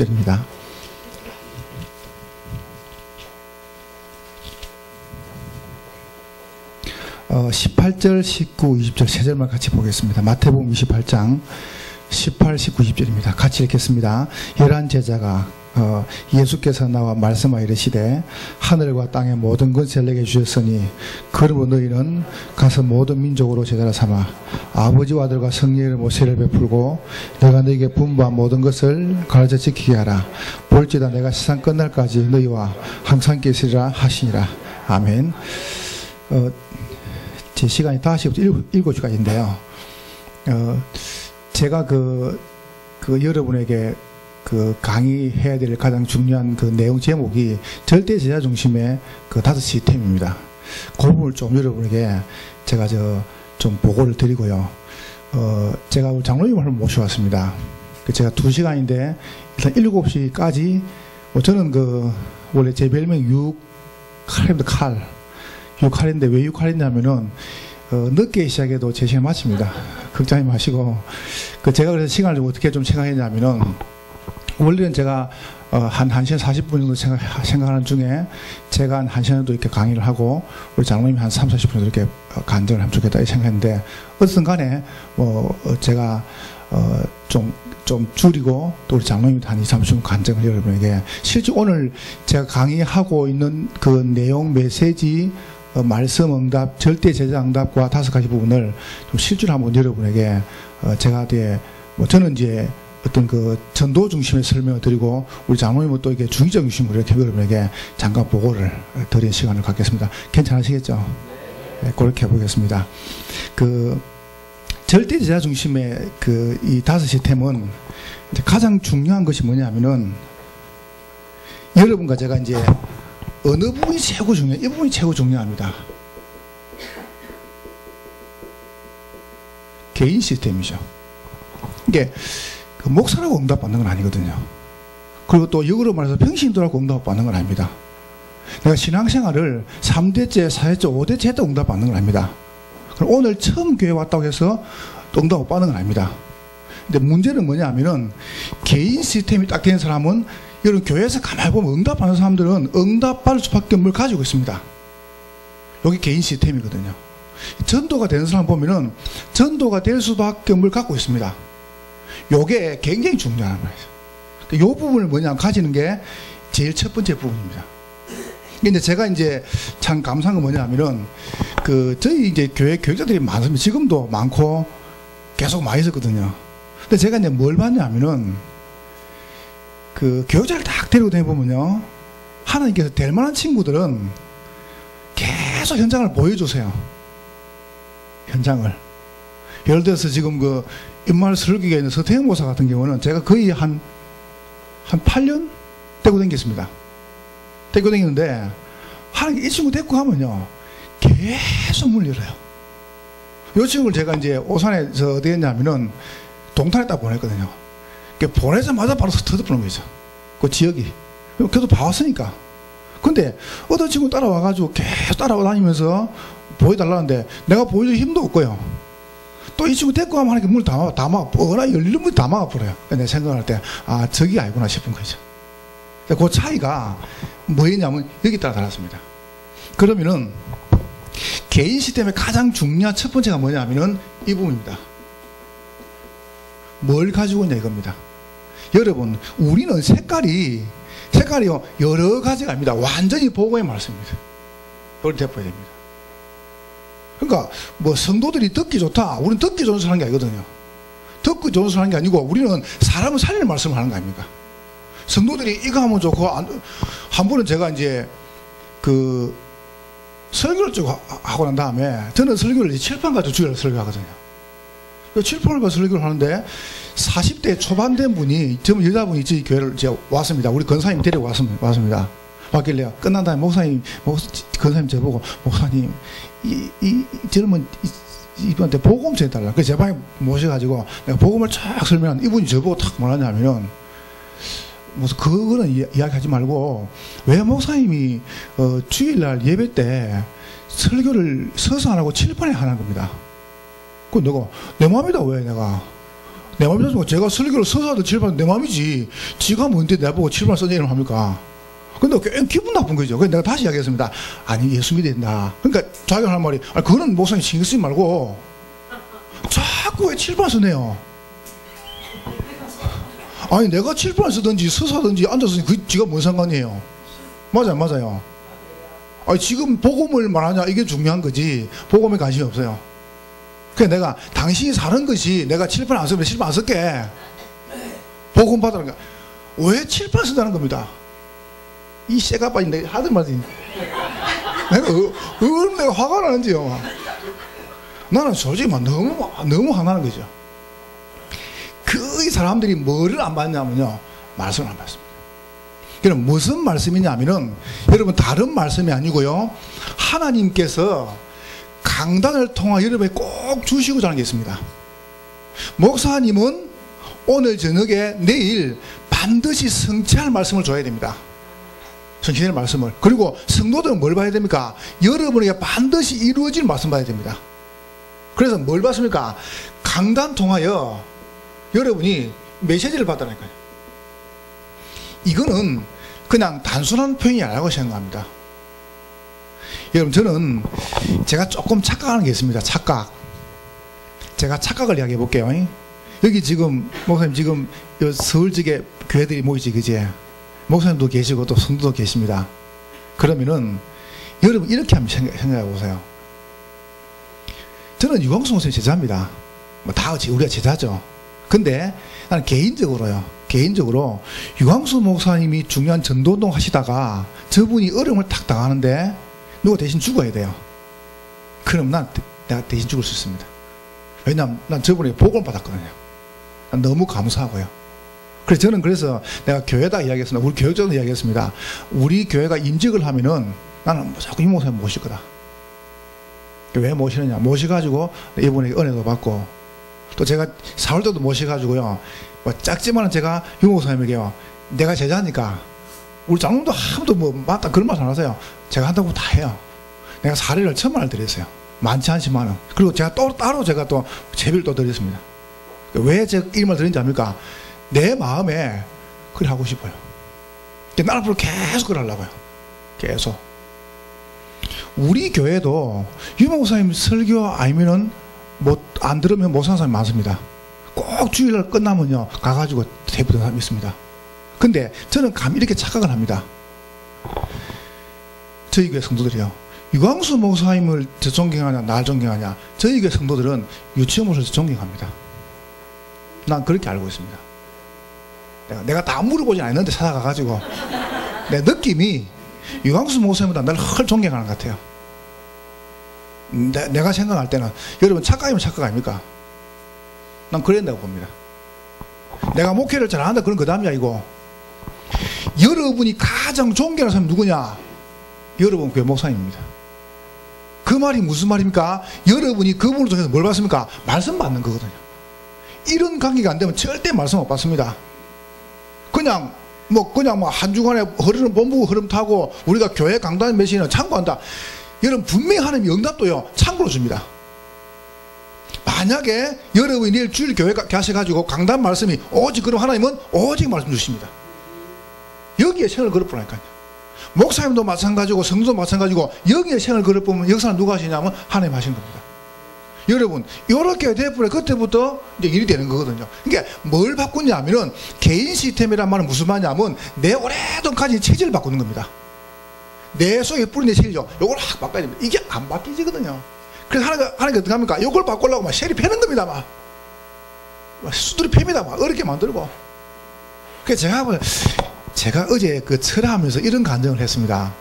20절입니다. 18절, 19, 20절 세 절만 같이 보겠습니다. 마태복음 28장 18, 19, 20절입니다. 같이 읽겠습니다. 열한 제자가 예수께서 나와 말씀하여 이르시되 하늘과 땅의 모든 것을 내게 주셨으니 그러므로 너희는 가서 모든 민족으로 제자를 삼아 아버지와 아들과 성령의 모세를 베풀고 내가 너희에게 분부한 모든 것을 가르쳐 지키게 하라. 볼지다 내가 세상 끝날까지 너희와 항상 함께 있으리라 하시니라. 아멘. 제 시간이 5시부터 7시까지인데요. 제가 여러분에게 강의해야 될 가장 중요한 내용 제목이 절대 제자 중심의 5시스템입니다. 그 부분을 좀 여러분에게 제가 좀 보고를 드리고요. 제가 장로님을 모셔왔습니다. 제가 2시간인데 일단 7시까지 저는 원래 제 별명이 6칼입니다. 칼인데 왜 6칼이냐면은 늦게 시작해도 제 시간 마칩니다. 걱정하지 마시고 제가 그래서 시간을 어떻게 좀 생각했냐면은 원래는 제가 한 1시간 40분 정도 생각하는 중에 제가 한 1시간 정도 이렇게 강의를 하고 우리 장로님이 한 3, 40분 정도 이렇게 간증을 하면 좋겠다 생각했는데 어쨌든 간에 제가 좀 줄이고 또 우리 장로님이 한 2, 30분 간증을 여러분에게 실제 오늘 제가 강의하고 있는 내용 메시지 말씀 응답 절대 제자 응답과 5가지 부분을 좀 실제로 한번 여러분에게 제가 저는 이제 어떤 전도 중심의 설명을 드리고 우리 장로님은 또 이게 주의적 중심으로 이렇게 여러분에게 잠깐 보고를 드리는 시간을 갖겠습니다. 괜찮으시겠죠? 네, 그렇게 해보겠습니다. 절대 제자 중심의 이 5시스템은 가장 중요한 것이 뭐냐면은 여러분과 제가 이제 어느 부분이 최고 중요해요? 이 부분이 최고 중요합니다. 개인 시스템이죠. 이게 목사라고 응답받는 건 아니거든요. 그리고 또 역으로 말해서 평신도라고 응답받는 건 아닙니다. 내가 신앙생활을 3대째, 4대째, 5대째 했다고 응답받는 건 아닙니다. 그럼 오늘 처음 교회 왔다고 해서 또 응답 못 받는 건 아닙니다. 근데 문제는 뭐냐면은 개인 시스템이 딱 된 사람은 여러분 교회에서 가만히 보면 응답하는 사람들은 응답받을 수밖에 없는 걸 가지고 있습니다. 여기 개인 시스템이거든요. 전도가 되는 사람 보면은 전도가 될 수밖에 없는 걸 갖고 있습니다. 요게 굉장히 중요한 말이죠. 요 부분을 가지는 게 제일 첫 번째 부분입니다. 근데 제가 이제 참 감사한 건 뭐냐면은 저희 이제 교회 교육자들이 많습니다. 지금도 많고 계속 많이 있었거든요. 근데 제가 이제 뭘 봤냐면은 교육자를 딱 데리고 다니보면요. 하나님께서 될 만한 친구들은 계속 현장을 보여주세요. 현장을. 예를 들어서 지금 인마을 설교에 있는 서태영 목사 같은 경우는 제가 거의 한 8년 데리고 다녔습니다. 데리고 다니는데 하나님 이 친구 데리고 가면요. 계속 문을 열어요. 이 친구를 제가 이제 오산에서 어디 했냐면은 동탄에다 보냈거든요. 보내자마자 바로 터져보는 거죠. 그 지역이. 그래도 봐왔으니까. 근데 어떤 친구 따라와가지고 계속 따라다니면서 보여달라는데 내가 보여줄 힘도 없고요. 또 이 친구 데리고 가면 하나님께 문을 다 막아, 뻔하게 열리는 문을 다 막아버려요. 내가 생각할 때, 저기 아니구나 싶은 거죠. 그 차이가 뭐였냐면 여기 따라 달랐습니다. 그러면은 개인 시스템의 가장 중요한 첫 번째가 뭐냐면은 이 부분입니다. 뭘 가지고 있냐 이겁니다. 여러분, 우리는 색깔이요 여러 가지가 아닙니다. 완전히 복음의 말씀입니다. 그걸 대표해야 됩니다. 그러니까 성도들이 듣기 좋다. 우리는 듣기 좋은 소리 하는 게 아니거든요. 듣기 좋은 소리 하는 게 아니고 우리는 사람을 살리는 말씀을 하는 거 아닙니까? 성도들이 이거 하면 좋고 한 번은 제가 이제 설교를 쭉 하고 난 다음에 저는 설교를 칠판 가지고 주일날 설교하거든요. 칠판을 가서 설교를 하는데 40대 초반 된 분이 전부 여자분이 저희 교회를 이제 왔습니다. 우리 권사님 데리고 왔습니다. 왔길래 끝난 다음에 권사님 저보고 목사님 이 젊은 이분한테 복음 전해달라. 그래서 제 방에 모셔가지고 내가 복음을 쫙 설명하는데 이분이 저보고 탁 뭐라냐면은 무슨 그거는 이야기하지 말고 왜 목사님이 주일날 예배 때 설교를 서서 안 하고 칠판에 하는 겁니다. 그 내가 내 마음이다. 왜 내가 내 맘이죠. 제가 설교를 서서 하든 칠판 내 맘이지. 지가 뭔데 내보고 칠판 써내 이름 합니까? 근데 괜히 기분 나쁜 거죠. 그래서 내가 다시 이야기했습니다. 아니, 예수 믿어야 된다. 그러니까 자기가 하는 말이, 아니, 그거는 목사님 신경 쓰지 말고, 자꾸 왜 칠판 써내요? 아니, 내가 칠판 쓰든지 서사든지 앉아서 그 지가 뭔 상관이에요? 맞아요, 맞아요. 아니, 지금 복음을 말하냐, 이게 중요한 거지. 복음에 관심이 없어요. 그래서 내가, 당신이 사는 것이 내가 칠판 안 쓰면 칠판 안 쓸게. 복음 받으라니까. 왜 칠판 쓴다는 겁니다. 이 쇠가 빠진 내 하들 말이 내가 화가 나는지요. 나는 솔직히 막 너무 화나는 거죠. 그 사람들이 뭐를 안 받냐면요, 말씀을 안 받습니다. 그럼 무슨 말씀이냐면은 여러분 다른 말씀이 아니고요, 하나님께서 강단을 통해 여러분에게 꼭 주시고자 하는 게 있습니다. 목사님은 오늘 저녁에 내일 반드시 성취할 말씀을 줘야 됩니다. 성취될 말씀을. 그리고 성도들은 뭘 봐야 됩니까? 여러분에게 반드시 이루어질 말씀 봐야 됩니다. 그래서 뭘 받습니까? 강단 통하여 여러분이 메시지를 받으라니까요. 이거는 그냥 단순한 표현이 아니라고 생각합니다. 여러분, 저는 제가 조금 착각하는 게 있습니다. 착각. 제가 착각을 이야기해 볼게요. 여기 지금 목사님 지금 서울 지계 교회들이 모이지, 그지? 목사님도 계시고 또 성도도 계십니다. 그러면은 여러분 이렇게 한번 생각해 보세요. 저는 유광수 목사님 제자입니다. 뭐 다 우리가 제자죠. 근데 나는 개인적으로 유광수 목사님이 중요한 전도운동 하시다가 저분이 어려움을 탁 당하는데 누가 대신 죽어야 돼요. 그럼 내가 대신 죽을 수 있습니다. 왜냐하면 난 저분에게 복을 받았거든요. 난 너무 감사하고요. 그래서 내가 교회다 이야기했습니다. 우리 교육자도 이야기했습니다. 우리 교회가 임직을 하면은 나는 자꾸 이 목사님 모실 거다. 왜 모시느냐? 모셔가지고 이분에게 은혜도 받고, 또 제가 4월 때도 모셔가지고요, 뭐 작지만은 제가 유 목사님에게요, 내가 제자니까 우리 장로도 아무도 뭐 맞다 그런 말 안 하세요. 제가 한다고 다 해요. 내가 사례를 1,000만 원 드렸어요. 많지 않지만 원. 그리고 제가 따로 제가 또 제비를 또 드렸습니다. 왜 제가 이 말 드린지 압니까? 내 마음에 그래 하고 싶어요. 나를 앞으로 계속 그래 하려고요. 계속. 우리 교회도 유 목사님 설교 아니면은 안 들으면 못 사는 사람이 많습니다. 꼭 주일날 끝나면요, 가가지고 대부분 사람이 있습니다. 근데 저는 감히 이렇게 착각을 합니다. 저희 교회 성도들이요, 유광수 목사님을 저 존경하냐, 날 존경하냐? 저희 교회 성도들은 유치원 목사님을 존경합니다. 난 그렇게 알고 있습니다. 내가 다 물어보진 않았는데 찾아가가지고 내 느낌이 유광수 목사님보다 나를 훨 존경하는 것 같아요. 내가 생각할 때는, 여러분 착각이면 착각 아닙니까? 난 그래야 된다고 봅니다. 내가 목회를 잘한다 그런 그 다음이 아니고, 여러분이 가장 존경하는 사람이 누구냐? 여러분 교회 목사님입니다. 그 말이 무슨 말입니까? 여러분이 그분을 통해서 뭘 받습니까? 말씀 받는 거거든요. 이런 관계가 안 되면 절대 말씀 못 받습니다. 그냥 한 주간에 흐르는 본부 흐름 타고 우리가 교회 강단 메시지는 참고한다. 여러분 분명히 하나님이 응답도요, 참고로 줍니다. 만약에 여러분이 내일 주일 교회 가셔가지고 강단 말씀이 오직, 그럼 하나님은 오직 말씀 주십니다. 여기에 생을 걸어보라니까요. 목사님도 마찬가지고 성도도 마찬가지고 여기에 생을 걸어보면 역사는 누가 하시냐면 하나님 하신 겁니다. 여러분 이렇게 돼버려 그때부터 이제 일이 되는 거거든요. 그러니까 뭘 바꾸냐면은, 개인 시스템이란 말은 무슨 말이냐면 내 오래동 가진 체질을 바꾸는 겁니다. 내 속에 뿌린 내 체질이죠. 요걸 확 바꿔야 됩니다. 이게 안 바뀌지거든요. 그래서 하나님께 어떻게 합니까? 요걸 바꾸려고 막 셀이 패는 겁니다. 막 수들이 팹니다. 막 어렵게 만들고. 그래서 제가 어제 그 철회하면서 이런 간증을 했습니다.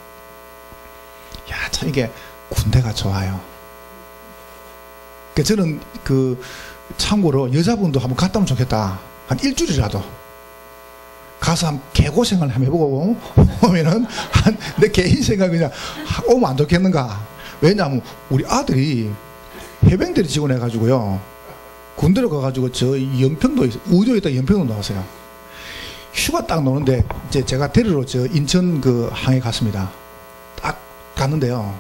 야, 참 이게 군대가 좋아요. 저는 참고로 여자분도 한번 갔다 오면 좋겠다. 한 일주일이라도 가서 한 개고생을 한번 해보고 오면은 내 개인 생각이 그냥 오면 안 좋겠는가. 왜냐하면 우리 아들이 해병대를 지원해가지고요, 군대로 가가지고 저 연평도 우도에 있다 연평도 나왔어요. 휴가 딱 노는데 이제 제가 데리러 저 인천 그 항에 갔습니다. 딱 갔는데요,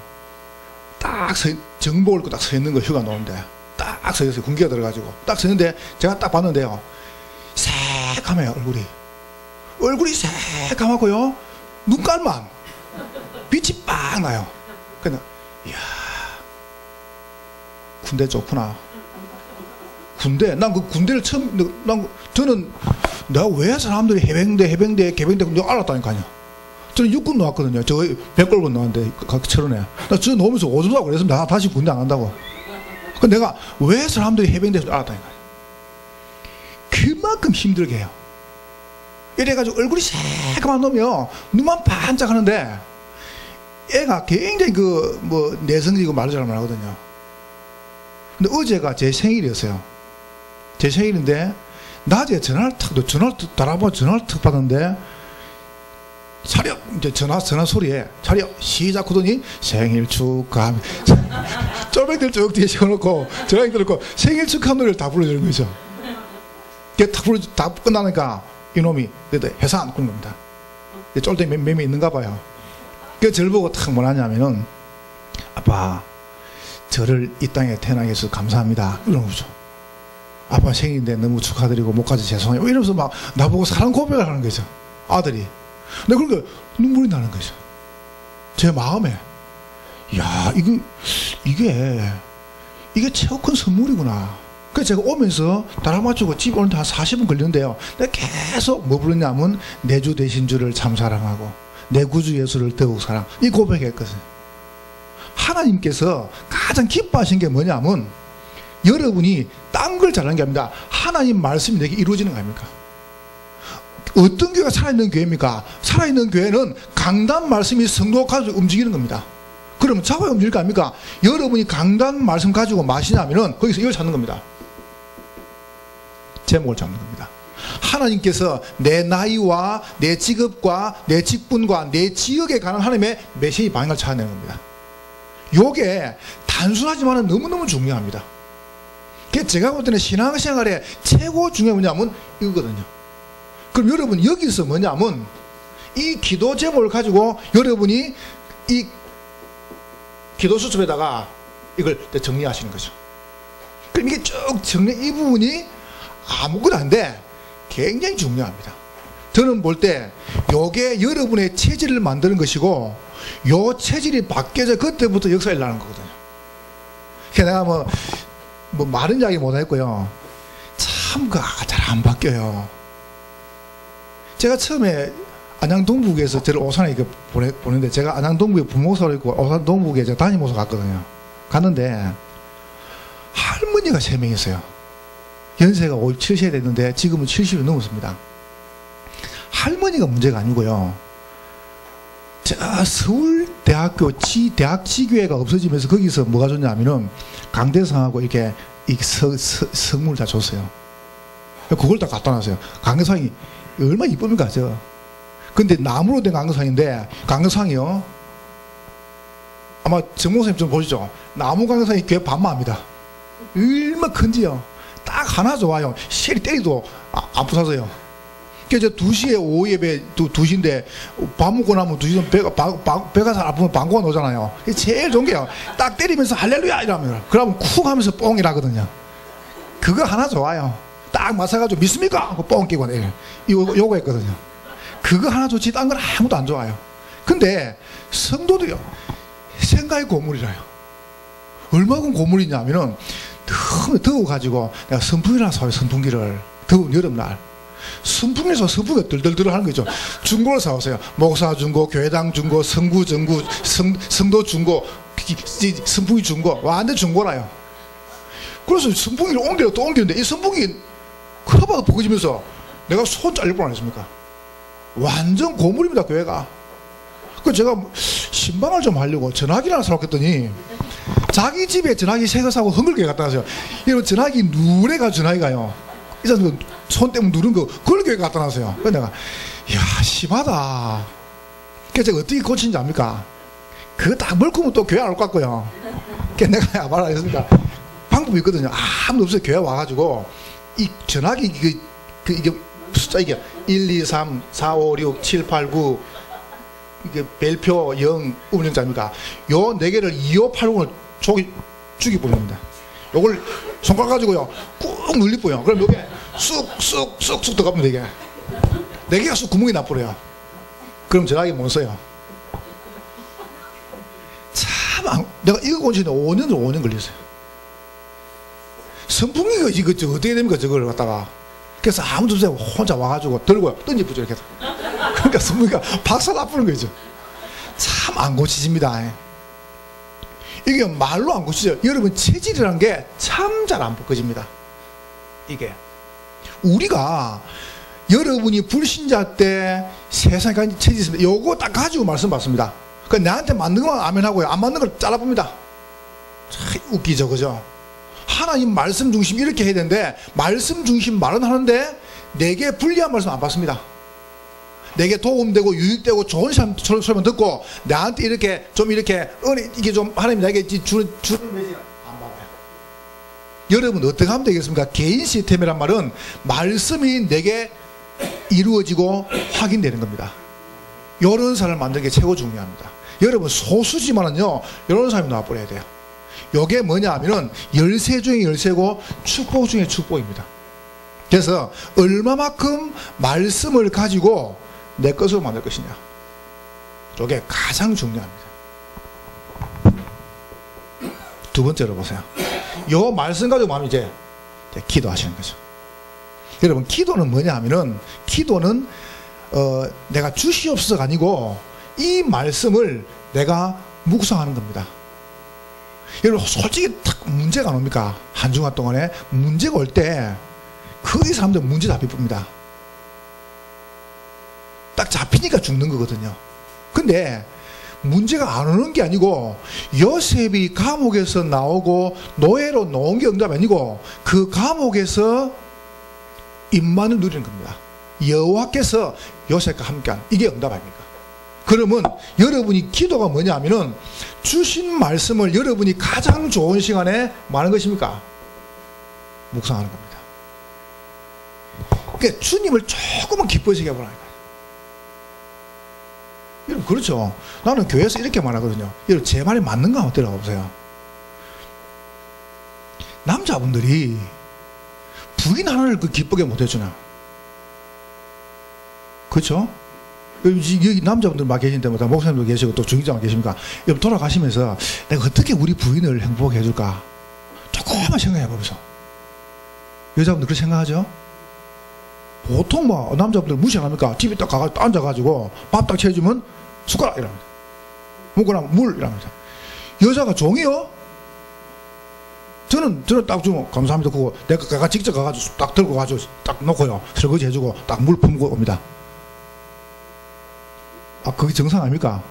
딱 정복을 입고 딱 서 있는 거, 휴가 노는데 딱 서 있어요. 군기가 들어가지고 딱 서 있는데 제가 딱 봤는데요, 새까매요, 얼굴이. 얼굴이 새까맣고요. 눈깔만 빛이 빡 나요. 그냥 이야, 군대 좋구나. 군대, 난 그 군대를 저는 내가 왜 사람들이 해병대 내가 알았다니까요. 저는 육군 나왔거든요. 저 백골군 나왔는데 각 철원에. 나 저 나오면서 오줌 싸고 그래서 나 다시 군대 안 간다고. 그 내가 왜 사람들이 해병대에서 알았다니까요. 그만큼 힘들게 해요. 이래가지고 얼굴이 새까만 놈이요. 눈만 반짝하는데 애가 굉장히 내성적이고 말을 잘 못하거든요. 근데 어제가 제 생일이었어요. 제 생일인데 낮에 전화를 탁 받았는데 차려 이제 전화 소리에 차려 시작 하더니 생일 축하합니다. 쫄병들 쭉 뒤에 세워놓고 전화기 들고 생일 축하 노래를 다 불러주는 거죠. 그게 다 끝나니까 이놈이 회사 안 끄는 겁니다. 쫄병 맴이 있는가 봐요. 그래서 저를 보고 탁 뭐라냐면은 아빠 저를 이 땅에 태어나게 해서 감사합니다 이런 거죠. 아빠 생일인데 너무 축하드리고 못 가서 죄송해요 이러면서 막 나보고 사랑 고백을 하는 거죠. 아들이. 근데 그러니까 눈물이 나는 거죠. 제 마음에 야 이게 최고 큰 선물이구나. 그래서 제가 오면서 다락 맞추고 집 오는데 한 40분 걸리는데요. 내가 계속 뭐 부르냐면 내 주 되신 주를 참 사랑하고 내 구주 예수를 더욱 사랑 이 고백했거든요. 하나님께서 가장 기뻐하신 게 뭐냐면 여러분이 딴 걸 잘하는 게 아닙니다. 하나님 말씀이 내게 이루어지는 거 아닙니까? 어떤 교회가 살아있는 교회입니까? 살아있는 교회는 강단 말씀이 성도가 가지고 움직이는 겁니다. 그러면 자고에 움직일 거 아닙니까? 여러분이 강단 말씀 가지고 마시냐면은 거기서 이걸 찾는 겁니다. 제목을 잡는 겁니다. 하나님께서 내 나이와 내 직업과 내 직분과 내 지역에 관한 하나님의 메시지 방향을 찾아내는 겁니다. 요게 단순하지만 너무너무 중요합니다. 제가 볼 때는 신앙생활에 최고 중요한 뭐냐면 이거거든요. 그럼 여러분 여기서 뭐냐면 이 기도 제목을 가지고 여러분이 이 기도 수첩에다가 이걸 정리하시는 거죠. 그럼 이게 쭉 이 부분이 아무것도 아닌데 굉장히 중요합니다. 저는 볼 때 요게 여러분의 체질을 만드는 것이고 요 체질이 바뀌어져 그때부터 역사가 일어나는 거거든요. 그러니까 내가 뭐 말은 이야기 못 했고요. 참 잘 안 바뀌어요. 제가 처음에 안양동북에서 저를 오산에 보냈는데 제가 안양동북에 부목사로 있고 오산 동북에 제가 담임목사 갔거든요. 갔는데 할머니가 3명 있어요. 연세가 50, 70이 됐는데 지금은 70이 넘었습니다. 할머니가 문제가 아니고요. 저 서울대학교 대학 지교회가 없어지면서 거기서 뭐가 좋냐면은 강대상하고 이렇게 성물을 다 줬어요. 그걸 다 갖다 놨어요. 강대상이 얼마나 이쁩니까, 저. 근데 나무로 된 강대상인데, 강대상이요. 아마 정목사님 좀 보시죠. 나무 강대상이 교회 반마합니다. 얼마나 큰지요. 딱 하나 좋아요. 쉘이 때리도 안 부서져요. 그래서 2시에 오후 예배 2시인데 밥 먹고 나면 2시면 배가 잘 아프면 방구가 나오잖아요. 제일 좋은 게요. 딱 때리면서 할렐루야 이러면 그러면 쿡 하면서 뽕이라거든요. 그거 하나 좋아요. 딱 맞아가지고 믿습니까? 하고 뽕 끼고 요거 했거든요. 그거 하나 좋지 딴 건 아무도 안 좋아요. 근데 성도들이요. 생각의 고물이라요. 얼마나 고물이냐면은 너무 더워가지고 내가 선풍기를 사와요. 선풍기를. 더운 여름날. 선풍기에서 선풍기가 들들들 하는 거죠. 중고를 사오세요. 목사 중고, 교회당 중고, 성구 중고, 성도 중고, 선풍기 중고, 완전 중고라요. 그래서 선풍기를 옮기려 또 옮기는데 이 선풍기 커버가 벗겨지면서 내가 손 잘릴 뻔 아니십니까? 완전 고물입니다, 교회가. 그 제가 신방을 좀 하려고 전화기를 하나 사놓겠더니 자기 집에 전화기 새 거 사고 헝글게 갖다 놨어요. 이런 전화기 누래가 전화기가요. 이 사람 손 때문에 누른 거 그걸 교회 갖다 놨어요. 그래서 내가 이야 심하다. 그래서 제가 어떻게 고치는지 압니까? 그거 딱 멀크면 또 교회 안 올 것 같고요. 그래서 내가 말하겠습니까? 방법이 있거든요. 아무도 없어요. 교회 와가지고 이 전화기 이게 숫자 이게 1, 2, 3, 4, 5, 6, 7, 8, 9 이게 별표 0 운영자입니까? 요 4개를 2580을 죽이 뿌립니다. 요걸 손가락 가지고요 꾹 눌리고요. 그럼 요게 쑥쑥쑥쑥 들어갑니다. 이게 4개가 쑥 구멍이 나버려요. 그럼 전화기 못 써요. 참 내가 이거 고치는데 5년 걸렸어요. 선풍기가 이거 어떻게 됩니까 저걸 갖다가. 그래서 아무도 없어요. 혼자 와가지고 들고 던지부죠 이렇게. 그러니까 선풍기가 박살 나쁘는 거죠. 참 안 고치집니다. 이게 말로 안 고치죠. 여러분 체질이라는 게 참 잘 안 바꿔집니다. 이게 우리가 여러분이 불신자 때 세상에 가진 체질이 있습니다. 요거 딱 가지고 말씀 받습니다. 그 나한테 맞는 것만 아멘하고요. 안 맞는 걸 잘라봅니다. 참 웃기죠, 그죠? 하나님 말씀 중심 이렇게 해야 되는데 말씀 중심 말은 하는데 내게 불리한 말씀 안 받습니다. 내게 도움되고 유익되고 좋은 소리만 듣고 나한테 이렇게 좀 이렇게 이게 좀 하나님 나에게 주는 메시지 안 받아요. 여러분 어떻게 하면 되겠습니까? 개인 시스템이란 말은 말씀이 내게 이루어지고 확인되는 겁니다. 이런 사람을 만드는 게 최고 중요합니다. 여러분 소수지만은요 이런 사람이 나와버려야 돼요. 이게 뭐냐 하면은 열쇠 중에 열쇠고 축복 중에 축복입니다. 그래서 얼마만큼 말씀을 가지고 내 것으로 만들 것이냐, 이게 가장 중요합니다. 두 번째로 보세요. 요 말씀 가지고 마음 이제 기도하시는 거죠. 여러분 기도는 뭐냐 하면은 기도는 내가 주시옵소서가 아니고 이 말씀을 내가 묵상하는 겁니다. 여러분 솔직히 딱 문제가 안 옵니까? 한 주간 동안에 문제가 올 때 거의 사람들 문제 잡힙니다. 딱 잡히니까 죽는 거거든요. 근데 문제가 안 오는 게 아니고 요셉이 감옥에서 나오고 노예로 나온 게 응답이 아니고 그 감옥에서 임만을 누리는 겁니다. 여호와께서 요셉과 함께한 이게 응답 아닙니까? 그러면 여러분이 기도가 뭐냐 하면은 주신 말씀을 여러분이 가장 좋은 시간에 뭐 하는 것입니까? 묵상하는 겁니다. 그러니까 주님을 조금만 기뻐지게 해보라니까. 여러분 그렇죠. 나는 교회에서 이렇게 말하거든요. 여러분 제 말이 맞는가 한번 들어보세요. 남자분들이 부인 하나를 기쁘게 못 해주나? 그렇죠? 여기 남자분들 막 계신데 목사님도 계시고 또 중직자만 계십니까? 여러분 돌아가시면서 내가 어떻게 우리 부인을 행복하게 해줄까? 조금만 생각해 보면서. 여자분들 그렇게 생각하죠? 보통 뭐 남자분들 무시 안 합니까? 집에 딱 가가지고 앉아가지고 밥 딱 채워주면 숟가락 이랍니다. 먹거나 물 이랍니다. 여자가 종이요? 저는 딱 주면 감사합니다. 그거 내가 직접 가가지고 딱 들고 가지고 딱 놓고요. 설거지 해주고 딱 물 품고 옵니다. 아, 그게 정상 아닙니까?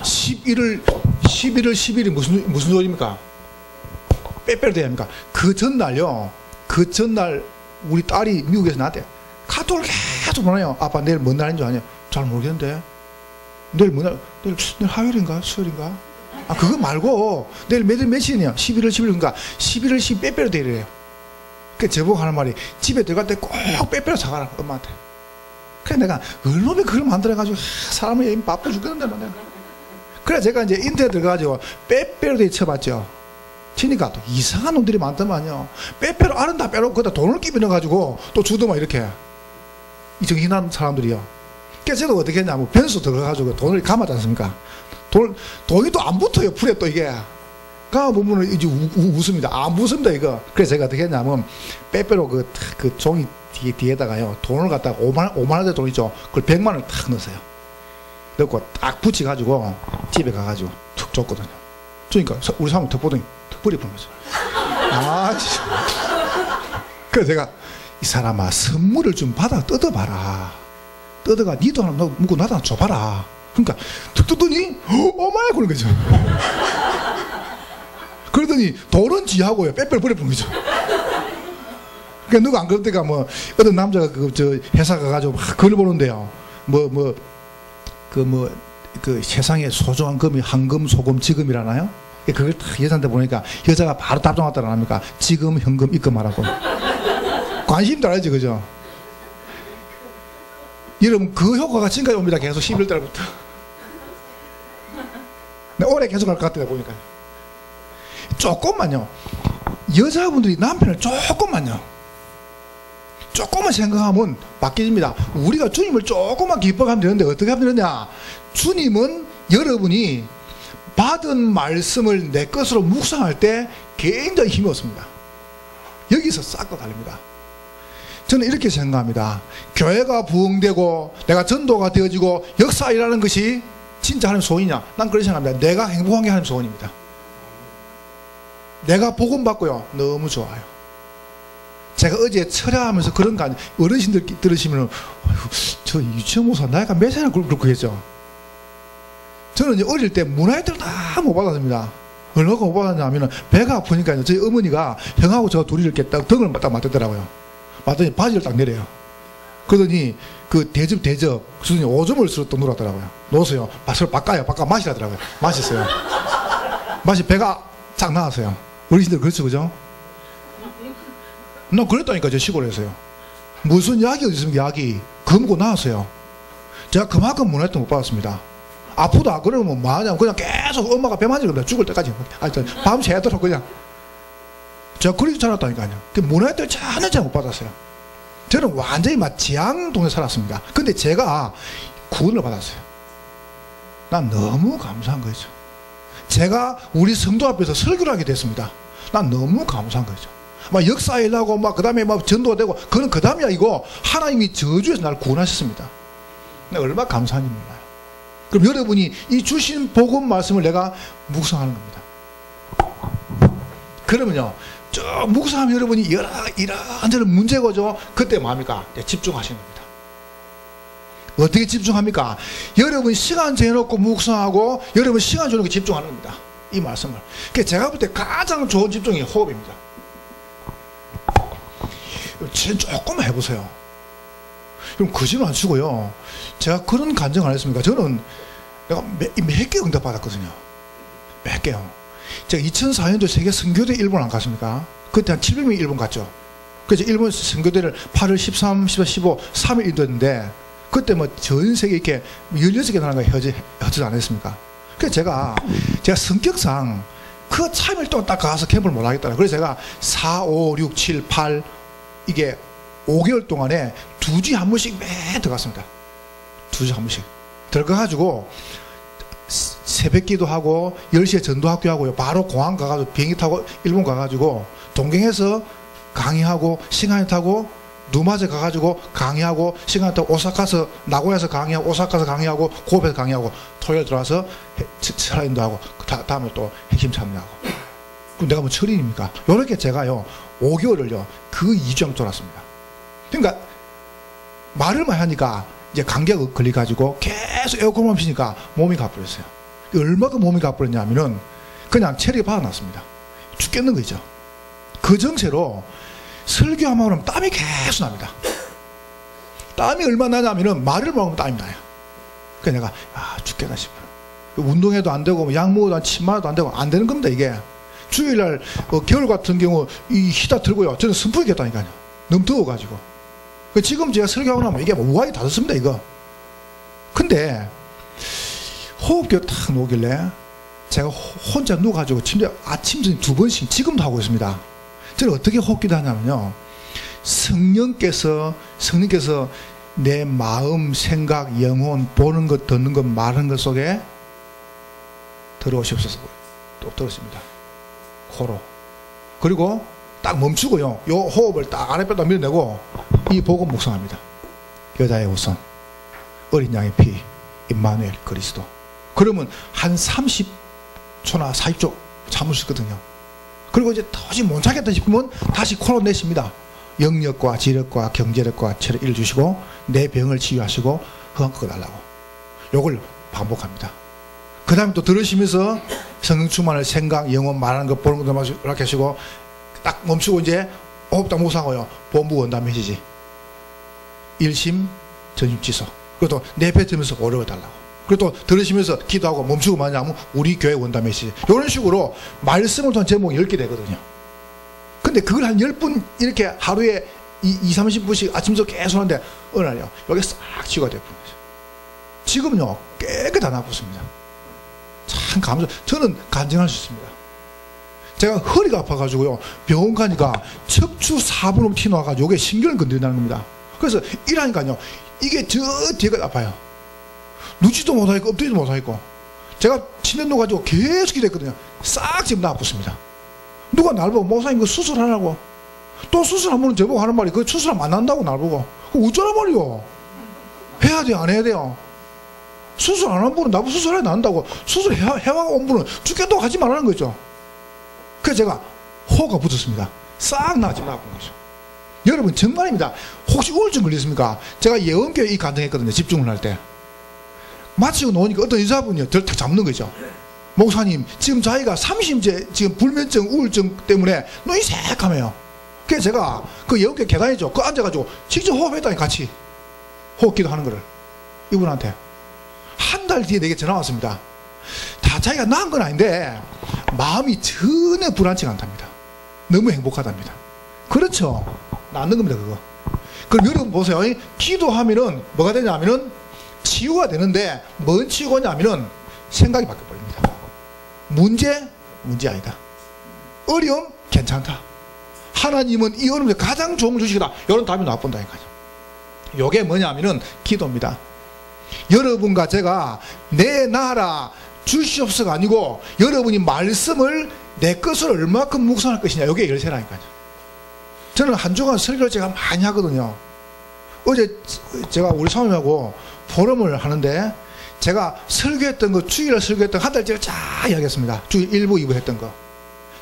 11월 10일이 무슨 소리입니까? 빼빼로 돼야 합니까? 그 전날요. 그 전날 우리 딸이 미국에서 나한테 카톡을 계속 보내요. 아빠 내일 뭔 날인 줄 아냐? 잘 모르겠는데. 내일 뭔 날? 내일 화요일인가? 수요일인가? 아, 그거 말고 내일 며칠이냐? 11월 10일인가? 11월 10일 빼빼로 돼이래요. 그래서 저보고 하는 말이 집에 들어갈 때 꼭 빼빼로 사가라 엄마한테. 그래 내가 얼마나 그걸 만들어가지고 사람을 바빠 죽겠는데 내가. 그래 제가 이제 인터넷 들어가가지고 빼빼로 돼 쳐봤죠. 치니까 또 이상한 놈들이 많더만요. 빼빼로 알은 다 빼놓고 거기다 돈을 끼워 넣어가지고 또 주더만 이렇게 이 정신한 사람들이요. 그래서 저도 어떻게 했냐면 변수 들어가가지고 돈을 감았지 않습니까? 돈이 또 안 붙어요. 풀에 또 이게 가보면 이제 웃습니다. 안 붙습니다 이거. 그래서 제가 어떻게 했냐면 빼빼로 그 종이 뒤에다가요 돈을 갖다가 5만원짜리 돈 있죠. 그걸 100만원을 탁 넣었어요. 넣고 딱 붙여가지고 집에 가가지고 툭 줬거든요. 그러니까 우리 사모님 턱 보더니 턱벌이 부는 거죠. 아, 그래서 제가 이 사람아 선물을 좀 받아 뜯어봐라. 뜯어가 니도 하나 묻고 나도 하나 줘봐라. 그러니까 툭 뜯더니 어마야 그런 거죠. 그러더니 돈은 지하고요 빼빼로 버려본 거죠. 그러니까 누가 안 그럴 때가 뭐 어떤 남자가 회사 가가지고 막 글 보는데요. 그 세상에 소중한 금이 황금, 소금, 지금이라나요? 그걸 딱 여자한테 보니까 여자가 바로 답장왔다 안 합니까? 지금, 현금, 입금하라고. 관심 달라지 그죠? 여러분 그 효과가 지금까지 옵니다. 계속 11월 달부터. 올해 계속 갈 것 같아요 보니까. 조금만요. 여자분들이 남편을 조금만요. 조금만 생각하면 바뀌집니다. 우리가 주님을 조금만 기뻐하면 되는데 어떻게 하면 되느냐? 주님은 여러분이 받은 말씀을 내 것으로 묵상할 때 굉장히 힘이 없습니다. 여기서 싹 다 달립니다. 저는 이렇게 생각합니다. 교회가 부흥되고 내가 전도가 되어지고 역사 일하는 것이 진짜 하나님 소원이냐? 난 그렇게 생각합니다. 내가 행복한 게 하나님 소원입니다. 내가 복음 받고요, 너무 좋아요. 제가 어제 철야하면서 그런 거 아니에요. 어르신들 들으시면 저 유치원 목사 나이가 몇 살이나 그렇겠죠. 저는 어릴 때 문화회들 다 못 받았습니다. 얼마나 못 받았냐면 배가 아프니까 저희 어머니가 형하고 저 둘이 이렇게 딱 등을 딱 맞대더라고요. 맞더니 바지를 딱 내려요. 그러더니 그 대접 수준이 5점을 쓰러 또 놀았더라고요. 놓으세요. 서로 바꿔 마시라더라고요. 마셨어요. 마시 배가 쫙 나왔어요. 어르신들 그렇죠, 그죠? 나 그랬다니까, 저 시골에서요. 무슨 약이 어디 있습니까, 약이. 검고 나왔어요. 제가 그만큼 문화회도 못 받았습니다. 아프다 그러면 뭐하냐면 그냥 계속 엄마가 배 만지는 겁니다. 죽을 때까지. 밤 새도록 그냥. 제가 그렇게 자랐다니까요. 그 문화회도 전혀 못 받았어요. 저는 완전히 막 지향 동네 살았습니다. 근데 제가 구원을 받았어요. 난 너무 감사한 거죠. 제가 우리 성도 앞에서 설교를 하게 됐습니다. 난 너무 감사한 거죠. 막 역사일하고 막 그다음에 막 전도가 되고 그건 그다음이야. 이거 하나님이 저주에서 나를 구원하셨습니다. 내가 얼마나 감사한지 몰라요. 그럼 여러분이 이 주신 복음 말씀을 내가 묵상하는 겁니다. 그러면요, 저 묵상하면 여러분이 이런저런 문제가 오죠. 그때 뭐합니까? 집중하시는 겁니다. 어떻게 집중합니까? 여러분 시간 정해놓고 묵상하고 여러분 시간 주는 게 집중하는 겁니다. 이 말씀을. 그러니까 제가 볼 때 가장 좋은 집중이 호흡입니다. 조금만 해보세요. 그럼 거짓말 안 치고요. 제가 그런 간증 안 했습니까? 저는 내가 몇 개 응답 받았거든요. 몇 개요. 제가 2004년도 세계 선교대 일본 안 갔습니까? 그때 한 700명이 일본 갔죠. 그래서 일본 선교대를 8월 13, 14, 15, 3일 인도했는데 그때 뭐 전 세계 이렇게 16개 나라가 헤어지지 않았습니까? 그래서 제가 성격상 그 3일 동안 딱 가서 캠프를 못 하겠더라고요. 그래서 제가 4, 5, 6, 7, 8 이게 5개월 동안에 2주에 한 번씩 매일 들어갔습니다. 2주에 한 번씩. 들어가가지고 새벽 기도하고 10시에 전도학교 하고요. 바로 공항 가가지고 비행기 타고 일본 가가지고 동경에서 강의하고 싱하이 타고 누마제 가가지고 강의하고 싱하이 타고 오사카에서 나고야에서 강의하고 오사카에서 강의하고 고베에서 강의하고 토요일 들어와서 철학인도 하고 다음에 또 핵심 참여하고. 그럼 내가 뭐 철인입니까? 요렇게 제가요 5개월을요 그 2주 돌았습니다. 그러니까 말을 많이 하니까 이제 감기가 걸려가지고 계속 에어컨만 피니까 몸이 가버렸어요. 얼마나 몸이 가버렸냐면은 그냥 체력이 받아놨습니다. 죽겠는 거죠. 그 정세로 설교하면 그러면 땀이 계속 납니다. 땀이 얼마나 나냐면은 말을 먹으면 땀이 나요. 그래서 내가 죽겠다 싶어요. 운동해도 안 되고 약 먹어도 침 맞아도 안 되고 안 되는 겁니다. 이게 주일날 겨울 같은 경우 이 히다 들고요. 저는 선풍기 겠다니까요. 너무 더워가지고. 지금 제가 설교하고 나면 이게 우아히 다 듣습니다, 이거. 근데, 호흡기가 탁 오길래, 제가 혼자 누워가지고 침대 아침, 저녁 2번씩 지금도 하고 있습니다. 저는 어떻게 호흡기도 하냐면요. 성령께서 내 마음, 생각, 영혼, 보는 것, 듣는 것, 말하는 것 속에 들어오시옵소서. 또 들었습니다. 코로. 그리고 딱 멈추고요. 요 호흡을 딱 아랫배로 밀어내고 이 복음 묵상합니다. 여자의 우선, 어린 양의 피, 임마누엘 그리스도. 그러면 한 30초나 40초 참을 수 있거든요. 그리고 이제 도저히 못 참겠다 싶으면 다시 코로 내쉽니다. 영력과 지력과 경제력과 체력 일 주시고 내 병을 치유하시고 흑암 끄달라고. 요걸 반복합니다. 그 다음에 또 들으시면서 성령 충만을 생각, 영혼, 말하는 것, 보는 것도 이렇게 하시고 딱 멈추고 이제 호흡 딱 묵상하고요. 본부 원단 메시지 1심 전심 취소. 그리고 또 내뱉으면서 어려워달라고. 그리고 또 들으시면서 기도하고 멈추고 마냐면 우리 교회 원단 메시지. 이런 식으로 말씀을 통한 제목이 10개 되거든요. 근데 그걸 한 10분 이렇게 하루에 30분씩 아침부터 계속 하는데 어느 날요 여기 싹 치유가 되는 거죠. 지금요 깨끗이 다 낫고 있습니다. 참 감사. 저는 간증할 수 있습니다. 제가 허리가 아파가지고요. 병원 가니까 척추 4분음 튀어나와가지고 요게 신경을 건드린다는 겁니다. 그래서 일하니까요. 이게 저 뒤가 아파요. 누지도 못하겠고 엎드리지도 못하겠고. 제가 침면도 가지고 계속 기도했거든요. 싹 지금 나아붙습니다. 누가 날 보고 목사님 그 수술하라고. 또 수술 한 번은 저보고 하는 말이 그 수술하면 안 한다고 날 보고. 그거 어쩌란 말이요. 해야 돼요 안 해야 돼요. 수술 안 한 분은 나보고 수술해야 난다고. 수술 해와가 온 분은 죽겠다고 하지 말라는 거죠. 그래서 제가 호가 붙었습니다. 싹 나아지면 나쁜 거죠. 여러분 정말입니다. 혹시 우울증 걸렸습니까? 제가 예언교회 이 간증했거든요. 집중을 할 때. 마치고 나오니까 어떤 여자분이 저를 탁 잡는 거죠. 목사님 지금 자기가 30째 지금 불면증 우울증 때문에 눈이 새까매요. 그래서 제가 그 예언교회 계단이죠. 그 앉아가지고 직접 호흡했다니 같이 호흡 기도하는 거를 이분한테. 한 달 뒤에 내게 전화 왔습니다. 다 자기가 나은 건 아닌데 마음이 전혀 불안치가 않답니다. 너무 행복하답니다. 그렇죠. 낫는 겁니다 그거. 그럼 여러분 보세요. 기도하면은 뭐가 되냐면은 치유가 되는데 뭔 치유가냐면은 생각이 바뀌어버립니다. 문제 아니다. 어려움 괜찮다. 하나님은 이 어려움에 가장 좋은 걸 주시겠다. 이런 답이 나와본다니까요. 이게 뭐냐면은 기도입니다. 여러분과 제가 내 나라 주시옵소서가 아니고 여러분이 말씀을 내 것을 얼마큼 묵상할 것이냐. 이게 열쇠라니까요. 저는 한 주간 설교를 제가 많이 하거든요. 어제 제가 우리 사모님하고 포럼을 하는데 제가 설교했던 거 주일날 설교했던 한 달째를 쫙 이야기했습니다. 주일 1부 2부 했던 거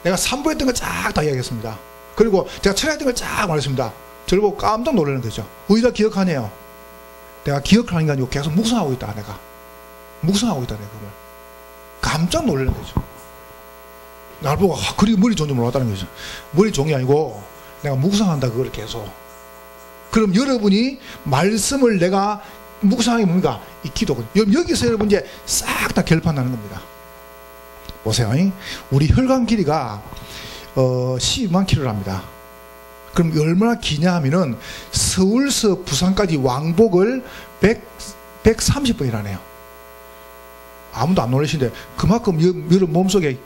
내가 3부 했던 거 쫙 다 이야기했습니다. 그리고 제가 철학했던 걸 쫙 말했습니다. 저를 보고 깜짝 놀라는 거죠. 다 기억하네요. 내가 기억하는 게 아니고 계속 묵상하고 있다. 내가 묵상하고 있다. 내가 그걸 깜짝 놀라는 거죠. 날 보고 그리 머리 좋은 줄 몰랐다는 거죠. 머리 좋은 게 아니고 내가 묵상한다. 그걸 계속. 그럼 여러분이 말씀을 내가 묵상하는 게 뭡니까? 이 기도거든요. 여기서 여러분 이제 싹 다 결판나는 겁니다. 보세요. 우리 혈관 길이가 12만 킬로랍니다. 그럼 얼마나 기냐 하면은 서울서 부산까지 왕복을 130번이라네요. 아무도 안 놀라시는데 그만큼 여러분 몸속에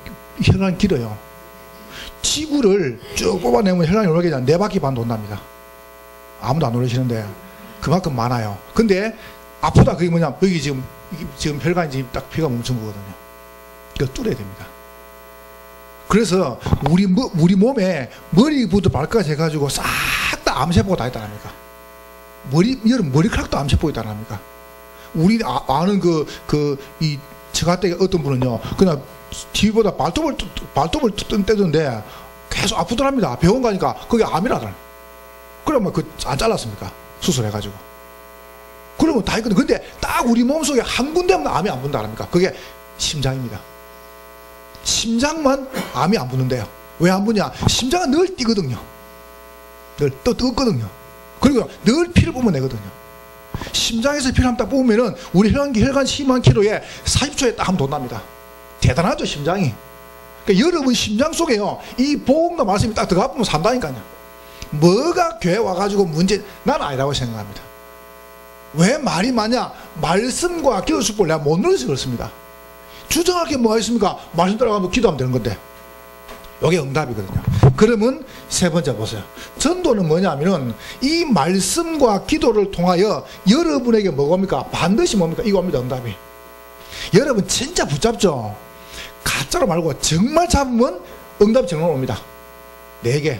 혈관이 길어요. 지구를 쭉 뽑아내면 혈관이 얼마나 되냐? 4바퀴 반 돈답니다. 아무도 안 놀라시는데 그만큼 많아요. 근데 아프다 그게 뭐냐? 여기 지금 혈관이 지금 딱 피가 멈춘 거거든요. 이거 뚫어야 됩니다. 그래서 우리 몸에 머리부터 발까지 해가지고 싹 다 암세포가 다 있다랍니까? 여러분 머리카락도 암세포가 있다랍니까? 우리 아는 이 처가댁에 어떤 분은요 그냥 뒤보다 발톱을 떼던데 계속 아프더랍니다. 병원 가니까 그게 암이라더라. 그러면 안 잘랐습니까? 수술해가지고. 그러면 다 있거든. 근데 딱 우리 몸속에 한 군데만 암이 안 붙는다랍니까? 그게 심장입니다. 심장만 암이 안 붙는데요. 왜 안 붙냐? 심장은 늘 뛰거든요. 늘 또 뜨겁거든요. 그리고 늘 피를 뿜어내거든요. 심장에서 피를 한번 딱 뽑으면은 우리 혈관 10만 킬로에 40초에 딱 한번 돈답니다. 대단하죠 심장이. 그러니까 여러분 심장 속에요 이 복음과 말씀이 딱 들어가 보면 산다니까요. 뭐가 교회 와가지고 문제 난 아니라고 생각합니다. 왜 말이 많냐? 말씀과 기도 축복을 내가 못 누려서 그렇습니다. 주장할 게 뭐가 있습니까? 말씀 따라가면 기도하면 되는 건데 이게 응답이거든요. 그러면 세 번째 보세요. 전도는 뭐냐면은 이 말씀과 기도를 통하여 여러분에게 뭐겁니까? 반드시 뭡니까? 이겁니다. 응답이. 여러분 진짜 붙잡죠? 가짜로 말고 정말 잡으면 응답이 정말 옵니다. 4개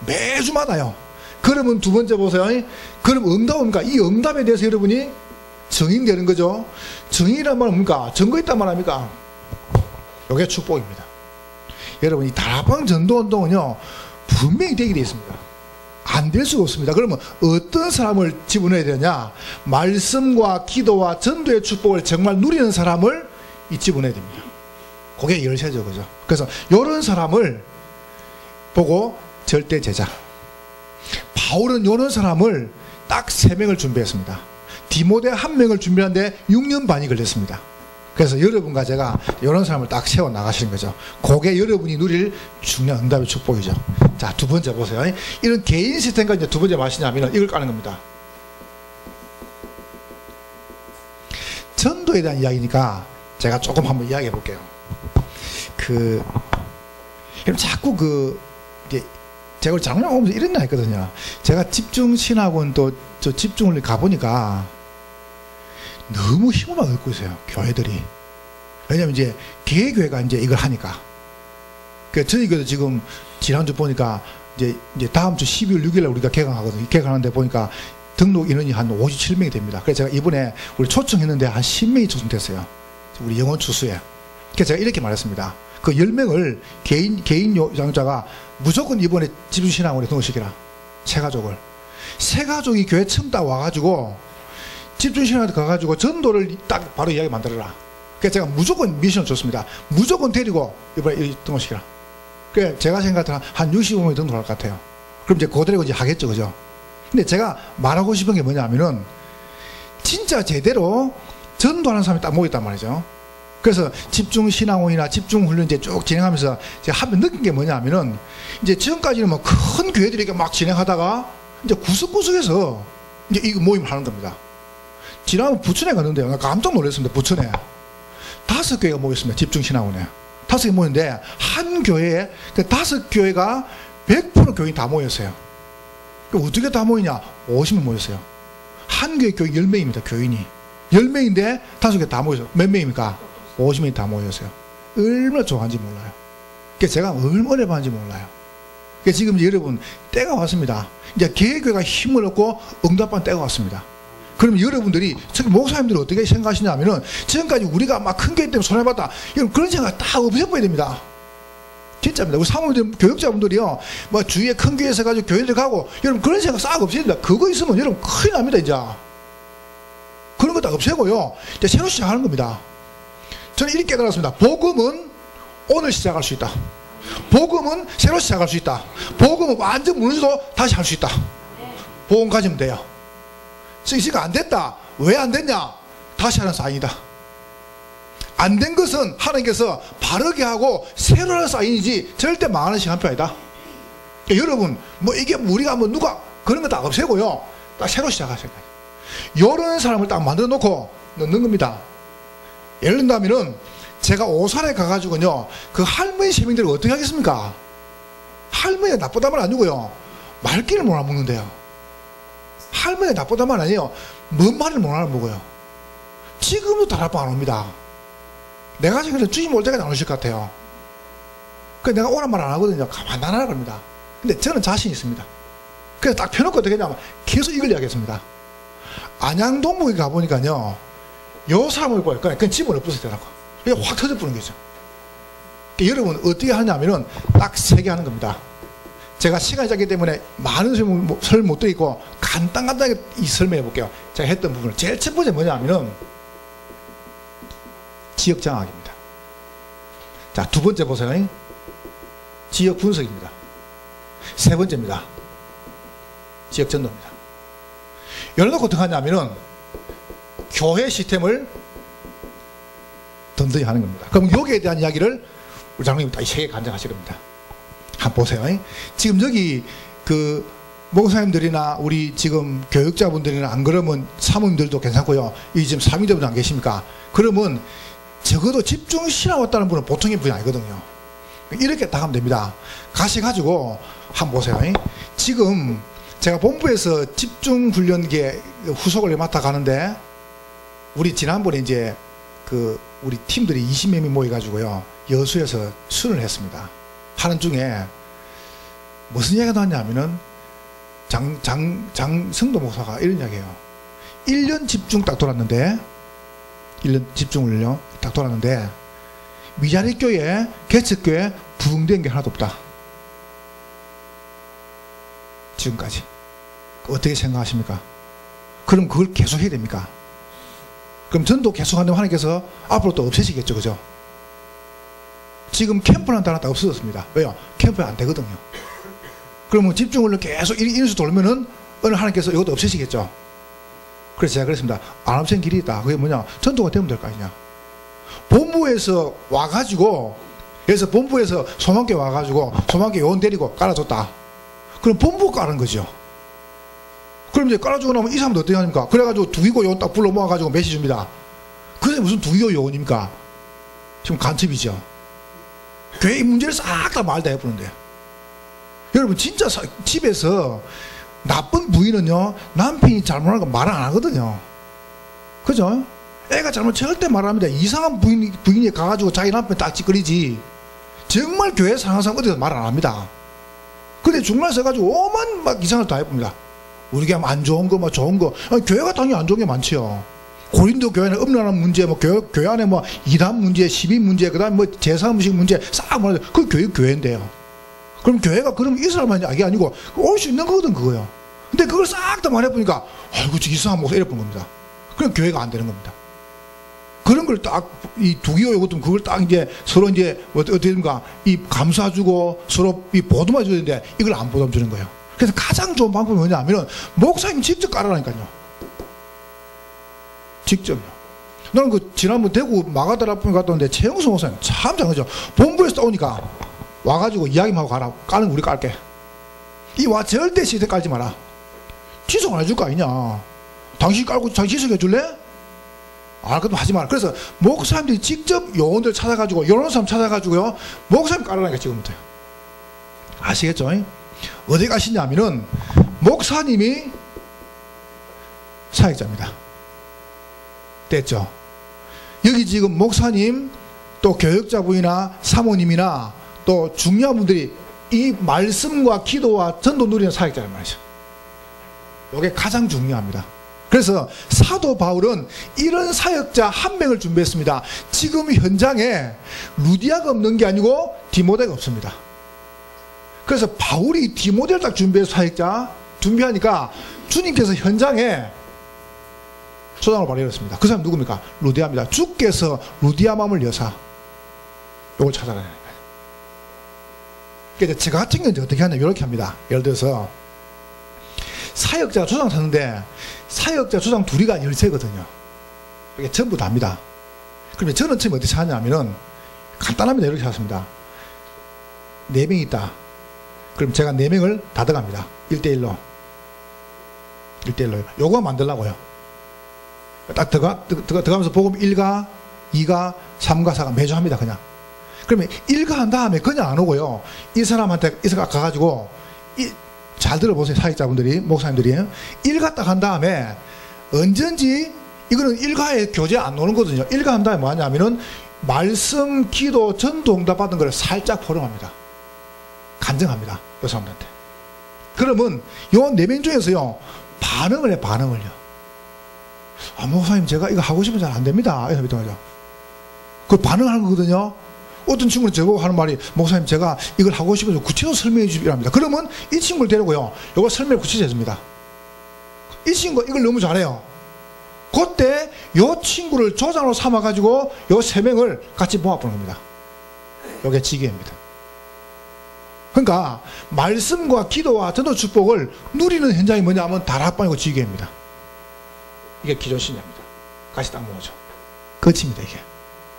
매주마다요. 그러면 두 번째 보세요. 그럼 응답 옵니까? 이 응답에 대해서 여러분이 증인되는 거죠. 증인이란 말은 뭡니까? 증거 있단 말 아닙니까? 이게 축복입니다. 여러분 이 다락방 전도운동은요 분명히 되게 되어 있습니다. 안 될 수가 없습니다. 그러면 어떤 사람을 집어넣어야 되냐? 말씀과 기도와 전도의 축복을 정말 누리는 사람을 집어넣어야 됩니다. 그게 열쇠죠. 그죠? 그래서 이런 사람을 보고 절대 제자. 바울은 이런 사람을 딱 3명을 준비했습니다. 디모데 1명을 준비하는데 6년 반이 걸렸습니다. 그래서 여러분과 제가 이런 사람을 딱 세워 나가시는 거죠. 그게 여러분이 누릴 중요한 응답의 축복이죠. 자, 두 번째 보세요. 이런 개인 시스템과 이제 두 번째 무엇이냐면 이걸 까는 겁니다. 전도에 대한 이야기니까 제가 조금 한번 이야기해 볼게요. 여러분 자꾸 이제 제가 장롱 오면서 이런 날 했거든요. 제가 집중신학원 또 저 집중을 가보니까 너무 힘을 막 얻고 있어요. 교회들이. 왜냐면 이제 개교회가 이제 이걸 하니까. 그러니까 저희가 지금 지난주 보니까 이제 다음 주 12월 6일에 우리가 개강하거든요. 개강하는데 보니까 등록 인원이 한 57명이 됩니다. 그래서 제가 이번에 우리 초청했는데 한 10명이 초청됐어요. 우리 영혼 추수에. 그래서 제가 이렇게 말했습니다. 그 10명을 개인 요장자가 무조건 이번에 집중신앙원에 등록시키라. 세 가족이 교회 처음 딱 와가지고 집중신앙원에 가가지고 전도를 딱 바로 이야기 만들어라. 그래서 제가 무조건 미션을 줬습니다. 무조건 데리고 이번에 등록시키라. 그래 제가 생각할 한 65명이 등록할 것 같아요. 그럼 이제 그대로 이제 하겠죠, 그죠? 근데 제가 말하고 싶은 게 뭐냐면은 진짜 제대로 전도하는 사람이 딱 모였단 말이죠. 그래서 집중신앙원이나 집중훈련제 쭉 진행하면서 제가 한번 느낀 게 뭐냐면은 이제 지금까지는 뭐 큰 교회들이 이렇게 막 진행하다가 이제 구석구석에서 이제 이 모임을 하는 겁니다. 지난번 부천에 갔는데요. 나 깜짝 놀랐습니다. 부천에 5교회가 모였습니다. 집중신앙원에 5개 모였는데 한 교회에 5교회가 100% 교인 다 모였어요. 어떻게 다 모이냐? 50명 모였어요. 한 교회 교인 10명입니다. 교인이 10명인데 5개 다 모였어요. 몇 명입니까? 50명이 다 모였어요. 얼마나 좋아하는지 몰라요. 그래서 제가 얼마나 어려워하는지 몰라요. 그래서 지금 이제 여러분 때가 왔습니다. 이제 개교회가 힘을 얻고 응답하는 때가 왔습니다. 그럼 여러분들이 특히 목사님들은 어떻게 생각하시냐면은 지금까지 우리가 막 큰 교회 때문에 손해봤다. 여러분 그런 생각 다 없애버려야 됩니다. 진짜입니다. 우리 사모님들, 교육자분들이요, 뭐 주위에 큰 교회에서 가지고 교회들 가고, 여러분 그런 생각 싹 없애야 됩니다. 그거 있으면 여러분 큰일 납니다, 이제. 그런 거 다 없애고요. 이제 새로 시작하는 겁니다. 저는 이렇게 깨달았습니다. 복음은 오늘 시작할 수 있다. 복음은 새로 시작할 수 있다. 복음은 완전 무너져도 다시 할 수 있다. 복음 가지면 돼요. 이거 안 됐다. 왜 안 됐냐? 다시 하는 사인이다. 안 된 것은 하나님께서 바르게 하고 새로 하는 사인이지 절대 망하는 시간표 아니다. 그러니까 여러분 뭐 이게 우리가 뭐 누가 그런 거 다 없애고요. 딱 새로 시작하실 거예요. 이런 사람을 딱 만들어 놓고 넣는 겁니다. 예를 든다면은 제가 오산에 가가지고요 그 할머니 세명들을 어떻게 하겠습니까? 할머니가 나쁘단 말 아니고요 말귀를 못 알아먹는데요. 할머니가 나쁘단 말 아니에요. 뭔 말을 못 알아먹어요. 지금도 다락방 안 옵니다. 내가 생각해서 주님 올 때까지 안 오실 것 같아요. 그래서 내가 오란 말 안 하거든요. 가만 안 하라 겁니다. 근데 저는 자신 있습니다. 그래서 딱 펴놓고 어떻게 하냐면 계속 이걸 이야기했습니다. 안양동목에 가보니까요 요 사람을 보여. 그냥 집을 엎어서 되라고. 이게 확 터져 부는 거죠. 그러니까 여러분 어떻게 하냐면은 딱 3개 하는 겁니다. 제가 시간이 짧기 때문에 많은 설명 못 드리고 간단하게 설명해 볼게요. 제가 했던 부분을 제일 첫 번째 뭐냐면은 지역 장악입니다. 자, 두 번째 보세요. 지역 분석입니다. 세 번째입니다. 지역 전도입니다. 열어놓고 어떻게 하냐면은 교회 시스템을 든든히 하는 겁니다. 그럼 여기에 대한 이야기를 우리 장로님이 다 이 3개 간증하실 겁니다. 한번 보세요. 지금 여기 그 목사님들이나 우리 지금 교육자분들이나 안 그러면 사모님들도 괜찮고요. 이 지금 사미들분 안 계십니까? 그러면 적어도 집중 신앙 왔다는 분은 보통의 분이 아니거든요. 이렇게 딱 하면 됩니다. 가셔가지고 한번 보세요. 지금 제가 본부에서 집중 훈련계 후속을 맡아 가는데 우리 지난번에 이제 그 우리 팀들이 20명이 모여가지고요 여수에서 수련을 했습니다. 하는 중에 무슨 이야기가 나왔냐면은 장성도 목사가 이런 이야기예요. 1년 집중 딱 돌았는데 1년 집중을요 딱 돌았는데 미자리 교회 개척교회 부흥된 게 하나도 없다. 지금까지. 어떻게 생각하십니까? 그럼 그걸 계속 해야 됩니까? 그럼 전도 계속하는 하나님께서 앞으로 또 없애시겠죠, 그죠? 지금 캠프라는 단어 다 없어졌습니다. 왜요? 캠프가 안 되거든요. 그러면 집중을 계속 인수 돌면은 어느 하나님께서 이것도 없애시겠죠. 그래서 제가 그랬습니다. 안 없앤 길이 있다. 그게 뭐냐? 전도가 되면 될 거 아니냐. 본부에서 와가지고, 그래서 본부에서 소망교회 와가지고 소망교회 요원 데리고 깔아줬다. 그럼 본부 깔은 거죠. 그럼 이제 깔아주고 나면 이 사람도 어떻게 하십니까? 그래가지고 두기고 요원 딱 불러 모아가지고 메시지 줍니다. 그게 무슨 두기고 요원입니까? 지금 간첩이죠. 교회 문제를 싹 다 말 다 해보는데, 여러분 진짜 집에서 나쁜 부인은요 남편이 잘못한 거 말 안 하거든요. 그죠? 애가 잘못 절대 말 안 합니다. 이상한 부인이 가가지고 자기 남편 딱지거리지, 정말 교회 사랑하는 사람 어디서 말 안 합니다. 근데 중간에 서가지고 오만 막 이상을 다 해봅니다. 우리 교회 안 좋은 거, 뭐 좋은 거. 아니, 교회가 당연히 안 좋은 게 많지요. 고린도 교회는 음란한 문제, 뭐 교회 안에 뭐 이단 문제, 시비 문제, 그다음 뭐 제사 음식 문제 싹 말해. 그 교회인데요. 그럼 교회가 그럼 이 사람만 이게 아니고 올 수 있는 거거든 그거요. 근데 그걸 싹 다 말해보니까 아이고 저 이상한 목소리 이래 본 겁니다. 그럼 교회가 안 되는 겁니다. 그런 걸 딱 이 두기호 요것도 그걸 딱 이제 서로 이제 어떻게 됩니까? 이 감사주고 서로 이 보듬어 줘야 되는데 이걸 안 보듬어 주는 거예요. 그래서 가장 좋은 방법이 뭐냐면은 목사님 직접 깔아라니까요. 직접요. 나는 그 지난번 대구 마가다라 앞에 갔다 왔는데 최영수 목사님 참 잘하죠. 본부에서 오니까 와가지고 이야기만 하고 가라. 까는 우리 깔게. 이 와 절대 시세 깔지 마라. 취소 안 해줄 거 아니냐. 당신 깔고 당신 취소해 줄래? 아, 그것도 하지 마라. 그래서 목사님들이 직접 요원들 찾아가지고 이런 사람 찾아가지고요 목사님 깔아라니까 지금부터요. 아시겠죠? 어디 가시냐면은 목사님이 사역자입니다. 됐죠? 여기 지금 목사님 또 교역자분이나 사모님이나 또 중요한 분들이 이 말씀과 기도와 전도 누리는 사역자란 말이죠. 이게 가장 중요합니다. 그래서 사도 바울은 이런 사역자 한 명을 준비했습니다. 지금 현장에 루디아가 없는 게 아니고 디모데가 없습니다. 그래서 바울이 디모데를 딱 준비해서 사역자 준비하니까 주님께서 현장에 소장을 발휘했습니다. 그 사람 누굽니까? 루디아입니다. 주께서 루디아 마음을 여사 이걸 찾아가야 합니다. 그러니까 제가 같은 경우는 어떻게 하냐 이렇게 합니다. 예를 들어서 사역자가 조장 탔는데 사역자 조장 둘이가 열세거든요. 이게 전부 다입니다. 그러면 저는 지금 어떻게 하냐면은 간단합니다. 이렇게 하습니다. 4명이 있다. 그럼 제가 4명을 다 들어갑니다. 1대1로. 1대1로요. 요거 만들라고요. 딱 들어가면서 복음 1가, 2가, 3가, 4가 매주 합니다. 그냥. 그러면 1가 한 다음에 그냥 안 오고요. 이 사람한테 이 사람 가가지고 잘 들어보세요. 사역자분들이, 목사님들이. 1가 딱 한 다음에 언젠지 이거는 1가에 교재 안 오는 거거든요. 1가 한 다음에 뭐 하냐면은 말씀, 기도, 전도 응답 받은 걸 살짝 포럼합니다. 간증합니다. 요 사람들한테. 그러면 요 4명 중에서요 반응을 해. 반응을요. 아, 목사님 제가 이거 하고 싶으면 잘 안 됩니다. 이렇게 하죠. 그 반응하는 거거든요. 어떤 친구는 저보고 하는 말이 목사님 제가 이걸 하고 싶어서 구체적으로 설명해 주시랍니다. 그러면 이 친구를 데리고요 이거 설명을 구체적으로 해줍니다. 이 친구가 이걸 너무 잘해요. 그때 이 친구를 조장으로 삼아 가지고 이 3명을 같이 모아보는 겁니다. 이게 지계입니다. 그러니까 말씀과 기도와 전도 축복을 누리는 현장이 뭐냐면 다락방이고 지계입니다. 이게 기존 신자입니다. 같이 딱 모으죠. 끝입니다. 이게.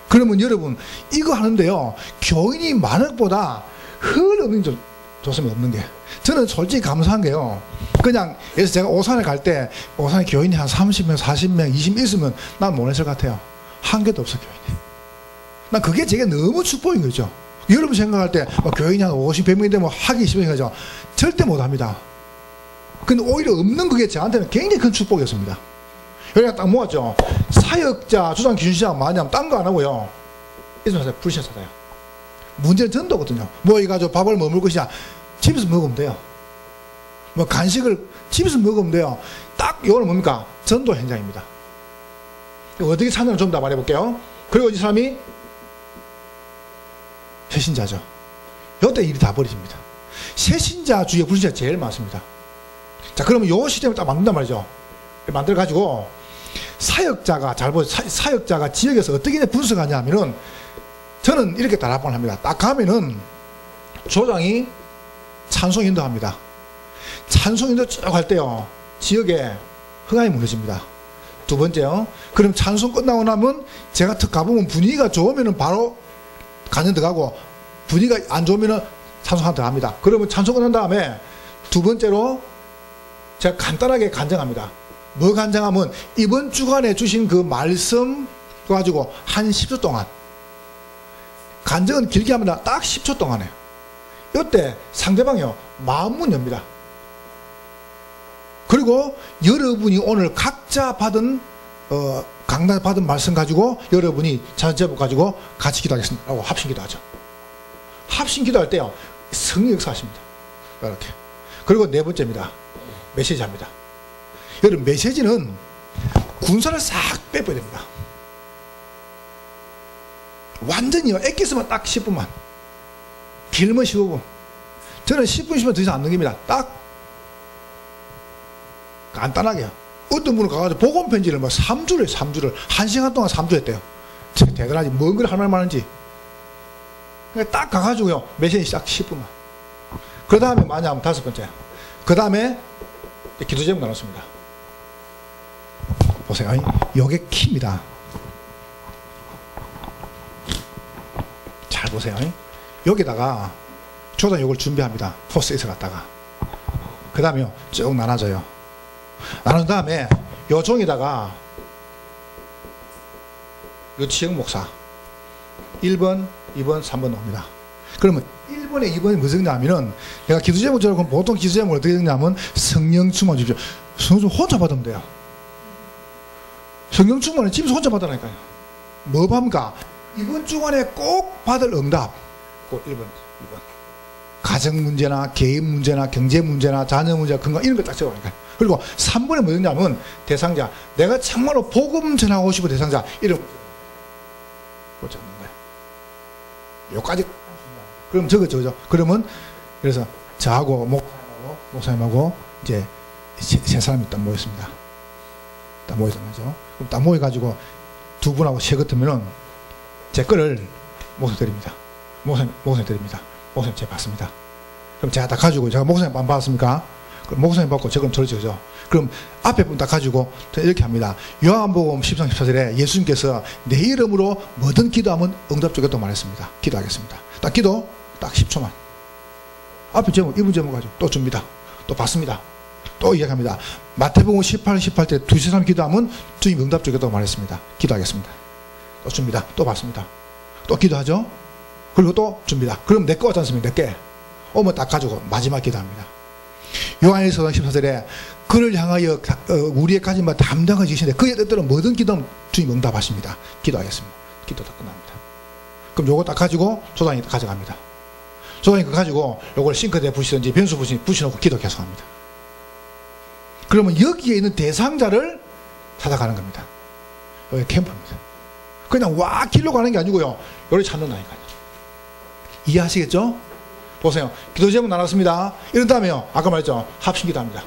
그러면 여러분 이거 하는데요 교인이 많은 것보다 헐 없는 게 좋습니다. 없는 게. 저는 솔직히 감사한 게요 그냥 예를 제가 오산에 갈 때 오산에 교인이 한 30명 40명 20명 있으면 난 모냈을 것 같아요. 한 개도 없어 교인이. 난 그게 제게 너무 축복인 거죠. 여러분 생각할 때 교인이 한 50, 100명이 되면 하기 싫은 거죠. 절대 못합니다. 근데 오히려 없는 그게 저한테는 굉장히 큰 축복이었습니다. 여기가 딱 모았죠. 사역자, 주장, 기준시장 많냐면 딴 거 안 하고요. 이런 사람 불신 사다요. 문제는 전도거든요. 뭐 이가지고 밥을 뭐 먹을 것이냐. 집에서 먹으면 돼요. 뭐 간식을 집에서 먹으면 돼요. 딱 이거는 뭡니까? 전도 현장입니다. 어떻게 찾는지 좀 더 말해볼게요. 그리고 이 사람이 새신자죠. 이때 일이 다 벌어집니다. 새신자 주위에 불신자가 제일 많습니다. 자, 그러면 요 시스템을 딱 만든단 말이죠. 만들어가지고 사역자가 잘 보세요. 사역자가 지역에서 어떻게 분석하냐 하면은 저는 이렇게 다락방을 합니다. 딱 가면은 조장이 찬송 인도합니다. 찬송 인도 쭉 할 때요 지역에 흥함이 무너집니다. 두 번째요. 그럼 찬송 끝나고 나면 제가 특 가보면 분위기가 좋으면은 바로 간증 들어가고 분위기가 안 좋으면은 찬송 하나 들어갑니다. 그러면 찬송 끝난 다음에 두 번째로 제가 간단하게 간증합니다. 뭐 간증하면 이번 주간에 주신 그 말씀 가지고 한 10주 동안 간증은 길게 합니다. 딱 10초 동안에. 이때 상대방이요, 마음문 엽니다. 그리고 여러분이 오늘 각자 받은 강단 받은 말씀 가지고 여러분이 자제복 가지고 같이 기도하겠습니다 라고 합심 기도하죠. 합심 기도할 때요, 성령 역사하십니다. 이렇게. 그리고 네 번째입니다. 메시지 합니다. 여러분, 메시지는 군사를 싹 빼버려야 됩니다. 완전히요, 엑기스만 딱 10분만, 길면 15분. 저는 10분 쉬면 더 이상 안 넘깁니다. 딱 간단하게요. 어떤 분은 가가지고 복음 편지를 뭐 3주를 1시간 동안 3주 했대요. 대단하지. 뭔 걸 할 말 많은지. 그러니까 딱 가가지고요, 메시지 딱 10분만. 그 다음에 뭐냐면 다섯 번째. 그 다음에 기도 제목 나눴습니다. 보세요. 요게 키입니다. 잘 보세요. 여기다가 조단 요걸 준비합니다. 포스트잇을 갖다가. 그 다음에요, 쭉 나눠져요. 나눈 다음에 요 종에다가 유치영 목사 1번, 2번, 3번 나옵니다. 그러면 1번에 2번이 무슨 적냐면은, 내가 기도 제목처럼 보통 기도 제목을 어떻게 적냐면 성령 충만 주십시오. 성령 혼자 받으면 돼요. 성령 충만은 집에서 혼자 받으라니까요. 뭐 합니까? 이번 주간에 꼭 받을 응답. 꼭 1번, 2번. 가정 문제나 개인 문제나 경제 문제나 자녀 문제, 건강 이런 거 딱 적어라니까요. 그리고 3번에 뭐였냐면 대상자, 내가 정말로 복음 전하고 싶은 대상자 이름 적는 거예요. 요까지. 그럼 적어죠. 그러면 그래서 저하고 목사님하고 이제 세 사람이 딱 모였습니다. 딱 모였단 말이죠. 그럼 딱 모여가지고 두 분하고 세 같으면은 제 거를 목사님 드립니다. 목사님 드립니다. 목사님 제가 받습니다. 그럼 제가 딱 가지고, 제가 목사님 안 받았습니까? 그럼 목사님 받고 저금 들어주죠. 그럼 앞에 분 딱 가지고 이렇게 합니다. 요한복음 13, 14절에 예수님께서 내 이름으로 뭐든 기도하면 응답 주겠다고 말했습니다. 기도하겠습니다. 딱 기도 딱 10초만. 앞에 제목, 이분 제목 가지고 또 줍니다. 또 받습니다. 또 이야기합니다. 마태복음 18때 두세 사람 기도하면 주님 응답 주겠다고 말했습니다. 기도하겠습니다. 또 줍니다. 또 받습니다. 또 기도하죠. 그리고 또 줍니다. 그럼 내 거 왔지 않습니까? 내 게. 오면 딱 가지고 마지막 기도합니다. 요한일서 14절에 그를 향하여 우리의 가진 바 담당을 지시는데 그의 뜻대로 뭐든 기도하면 주님 응답하십니다. 기도하겠습니다. 기도 다 끝납니다. 그럼 요거 딱 가지고 조단이 가져갑니다. 조단이 그거 가지고 요걸 싱크대에 부시든지 변수 부시놓고 기도 계속합니다. 그러면 여기에 있는 대상자를 찾아가는 겁니다. 여기 캠프입니다. 그냥 와 길로 가는 게 아니고요, 요를 찾는다니까요. 이해하시겠죠? 보세요. 기도 제목 나눴습니다. 이런 다음에요, 아까 말했죠, 합심 기도합니다.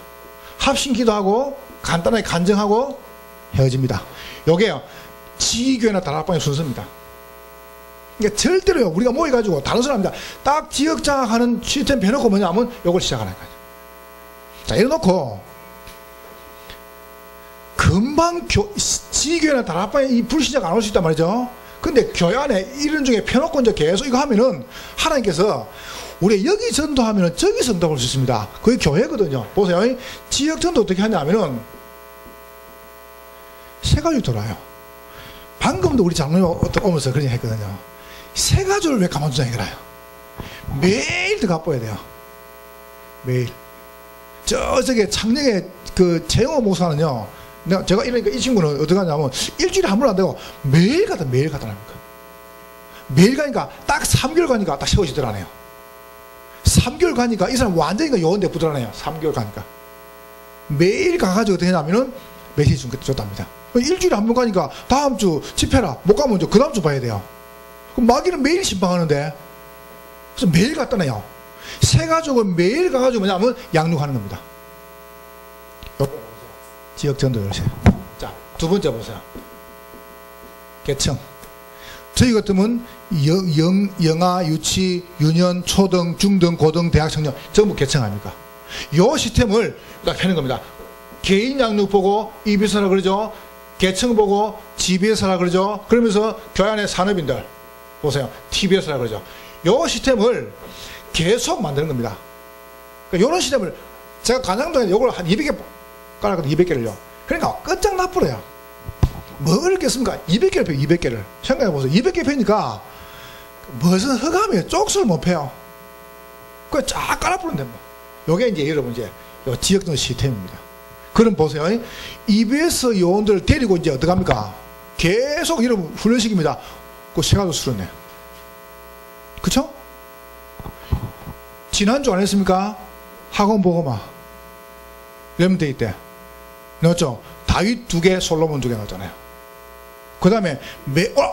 합심 기도하고 간단하게 간증하고 헤어집니다. 요게요, 지교회나 다락방의 순서입니다. 그러니까 절대로요, 우리가 모여가지고 다른 사람입니다. 딱 지역 장악하는 시스템 배놓고 뭐냐면 요걸 시작하는 거예요. 자, 이래놓고 금방 지교회나 다락방에 이 불신자가 안 올 수 있단 말이죠. 근데 교회 안에 이런 중에 펴놓고 이제 계속 이거 하면은 하나님께서 우리 여기 전도하면은 저기서 응답할 수 있습니다. 그게 교회거든요. 보세요. 지역 전도 어떻게 하냐면은 세 가지 돌아요. 방금도 우리 장로님 오면서 그런 얘기 했거든요. 세 가지를 왜 가만두자 이거라요. 매일 더 가봐야 돼요. 매일. 저기 창녕에 그 재영호 목사는요, 제가 이러니까 이 친구는 어떻게 하냐면 일주일에 한 번 안 되고 매일 가더랍니까. 매일 가니까 딱 3개월 가니까 딱 세워지더라네요. 3개월 가니까 이 사람 완전히 요원대 부드러네요. 3개월 가니까 매일 가가지고 어떻게 하냐면은 메시지 줬답니다. 일주일에 한 번 가니까 다음 주 집회라 못 가면 이제 그 다음 주 봐야 돼요. 그럼 마귀는 매일 신방하는데, 그래서 매일 갔다네요. 세 가족은 매일 가가지고 뭐냐면 양육하는 겁니다. 지역 전도 열쇠. 자, 두 번째 보세요. 계층. 저희 같으면 영아, 유치, 유년, 초등, 중등, 고등, 대학, 청년 전부 계층 아닙니까? 요 시스템을 딱 하는 겁니다. 개인 양육 보고 EBS라 그러죠. 계층 보고 GBS라 그러죠. 그러면서 교회 안에 산업인들 보세요. TBS라 그러죠. 요 시스템을 계속 만드는 겁니다. 그러니까 요런 시스템을 제가 간장동에 요걸 한 200개 깔았거든요. 200개를요. 그러니까 끝장나버려요. 뭐 어렵겠습니까? 200개를 펴요. 200개를. 생각해보세요. 200개 펴니까 무슨 흑암이에요. 쪽수를 못 펴요. 그냥 쫙 깔아부르면 됩니다. 요게 이제 여러분 이제 요 지역등 시스템입니다. 그럼 보세요. EBS 요원들을 데리고 이제 어떡합니까? 계속 여러분 훈련시킵니다. 그 세가도 수련해. 그쵸? 지난주 안 했습니까? 학원 보고마. 렘데이 때. 넣었죠? 다윗 2개, 솔로몬 2개 넣었잖아요. 그 다음에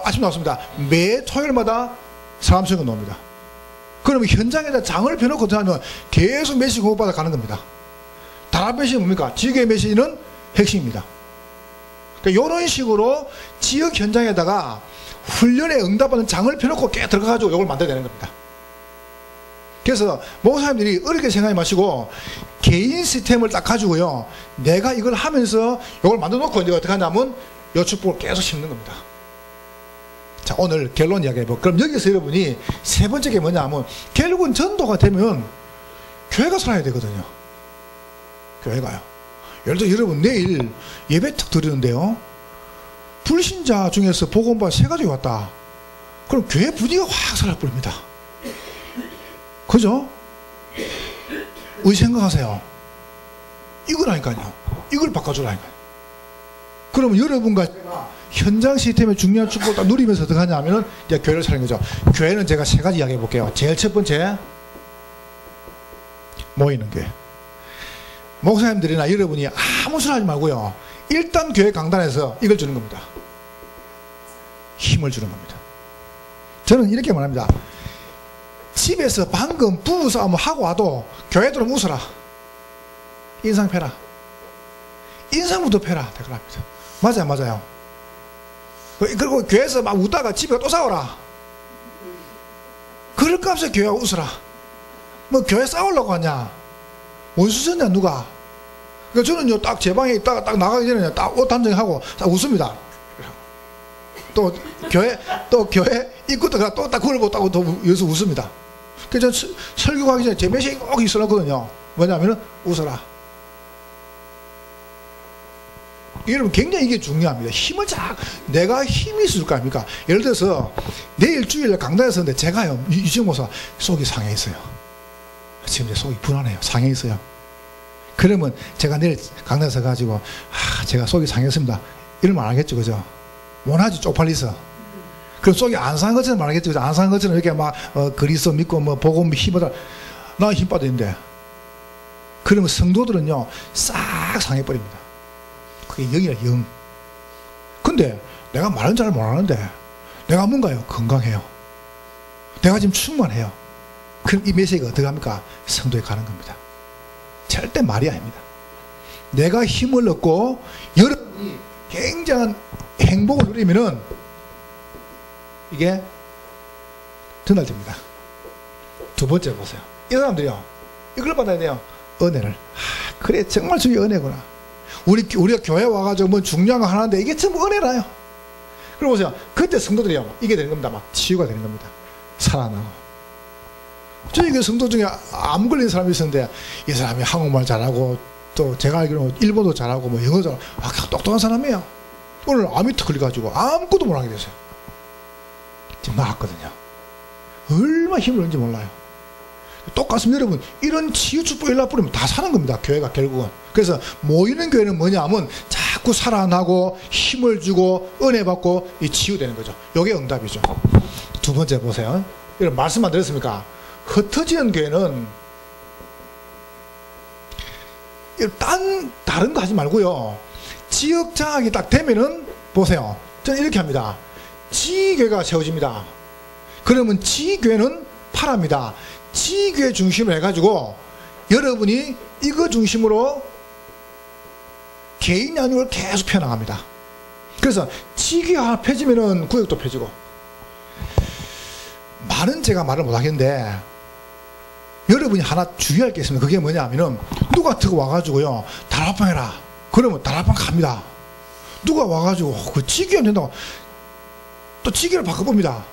아침 나왔습니다. 매 토요일마다 사람 선거 나옵니다. 그러면 현장에다 장을 펴놓고 하면 계속 메시지 공급받아 가는 겁니다. 단합 메시지 뭡니까? 지역의 메시지는 핵심입니다. 그러니까 이런 식으로 지역 현장에다가 훈련에 응답하는 장을 펴놓고 깨 들어가가지고 이걸 만들어야 되는 겁니다. 그래서 목사님들이 어렵게 생각하지 마시고 개인 시스템을 딱 가지고요. 내가 이걸 하면서 이걸 만들어 놓고 이제 어떻게 하냐면 요 축복을 계속 심는 겁니다. 자, 오늘 결론 이야기해볼게요. 그럼 여기서 여러분이 세 번째 게 뭐냐 하면 결국은 전도가 되면 교회가 살아야 되거든요. 교회가요. 예를 들어 여러분 내일 예배 탁 드리는데요. 불신자 중에서 복음바 3가족이 왔다. 그럼 교회 분위기가 확 살아버립니다. 그죠? 어디 생각하세요? 이거라니까요. 이걸 바꿔주라니까요. 그러면 여러분과 제가 현장 시스템의 중요한 축복을 딱 누리면서 어떻게 하냐 하면은 이제 교회를 차리는 거죠. 교회는 제가 3가지 이야기해 볼게요. 제일 첫 번째, 모이는 교회. 목사님들이나 여러분이 아무 소리 하지 말고요. 일단 교회 강단에서 이걸 주는 겁니다. 힘을 주는 겁니다. 저는 이렇게 말합니다. 집에서 방금 부부싸움 하고 와도 교회 들어오면 웃어라. 인상 펴라. 인상부터 펴라. 대단합니다. 맞아요, 맞아요. 그리고 교회에서 막 웃다가 집에 또 싸워라. 그럴 값에 교회가 웃어라. 뭐 교회 싸우려고 하냐? 원수셨냐 누가? 그러니까 저는요 딱 제 방에 있다가 딱 나가기 전에 딱 옷 단정하고 딱 웃습니다. 또 교회 입구 들어가 또 딱 그걸 보고 딱 여기서 웃습니다. 그래서 저는 설교 가기 전에 제 메시지 꼭 있으려거든요. 뭐냐면은 웃어라. 여러분 굉장히 이게 중요합니다. 힘을 내가 힘이 있을 거 아닙니까? 예를 들어서 내일 주일날 강단에 서는데 제가요 유지목사 속이 상해 있어요. 지금 제 속이 불안해요. 상해 있어요. 그러면 제가 내일 강단에 서 가지고 제가 속이 상했습니다. 이런 말 안 하겠죠, 그죠? 원하지 쪽팔리서. 그럼 속이 안 상한 것처럼 말하겠죠, 그죠? 안 상한 것처럼 이렇게 막 그리스도 믿고 뭐 복음 힘받아 나 힘 빠져 있는데. 그러면 성도들은요 싹 상해버립니다. 그게 영이라 영. 근데 내가 말은 잘 못하는데 내가 뭔가요? 건강해요. 내가 지금 충만해요. 그럼 이 메시지가 어떻게 합니까? 성도에 가는 겁니다. 절대 말이 아닙니다. 내가 힘을 얻고 여러분이 굉장한 행복을 누리면은 이게 전달됩니다. 두 번째 보세요. 이 사람들이요 이걸 받아야 돼요. 은혜를. 그래 정말 주의 은혜구나. 우리가 교회 와가지고 뭐 중요한 거 하나인데 이게 전부 은혜라요. 그럼 보세요. 그때 성도들이요 이게 되는 겁니다. 막 치유가 되는 겁니다. 살아나고. 저희 그 성도 중에 암 걸린 사람이 있었는데 이 사람이 한국말 잘하고 또 제가 알기로는 일본어 잘하고 뭐 영어 잘하고 똑똑한 사람이에요. 오늘 암이 턱 걸려가지고 아무것도 못하게 됐어요. 지금 나았거든요. 얼마나 힘을 얻는지 몰라요. 똑같습니다. 여러분 이런 치유 축복 일나 뿌리면 다 사는 겁니다. 교회가 결국은. 그래서 모이는 교회는 뭐냐 하면 자꾸 살아나고 힘을 주고 은혜 받고 이 치유되는 거죠. 이게 응답이죠. 두 번째 보세요. 여러분 말씀만 들었습니까? 흩어지는 교회는 다른 거 하지 말고요. 지역 장악이 딱 되면은 보세요. 저는 이렇게 합니다. 지교회가 세워집니다. 그러면 지교회는 파랍니다. 지교회 중심으로 해가지고 여러분이 이거 중심으로 개인 양육을 계속 펴나갑니다. 그래서 지교회 하나 펴지면은 구역도 펴지고. 말은 제가 말을 못하겠는데 여러분이 하나 주의할 게 있습니다. 그게 뭐냐 하면은 누가 들고 와가지고요 다락방 해라. 그러면 다락방 갑니다. 누가 와가지고 그 지교회 안 된다고 또 지교를 바꿔봅니다.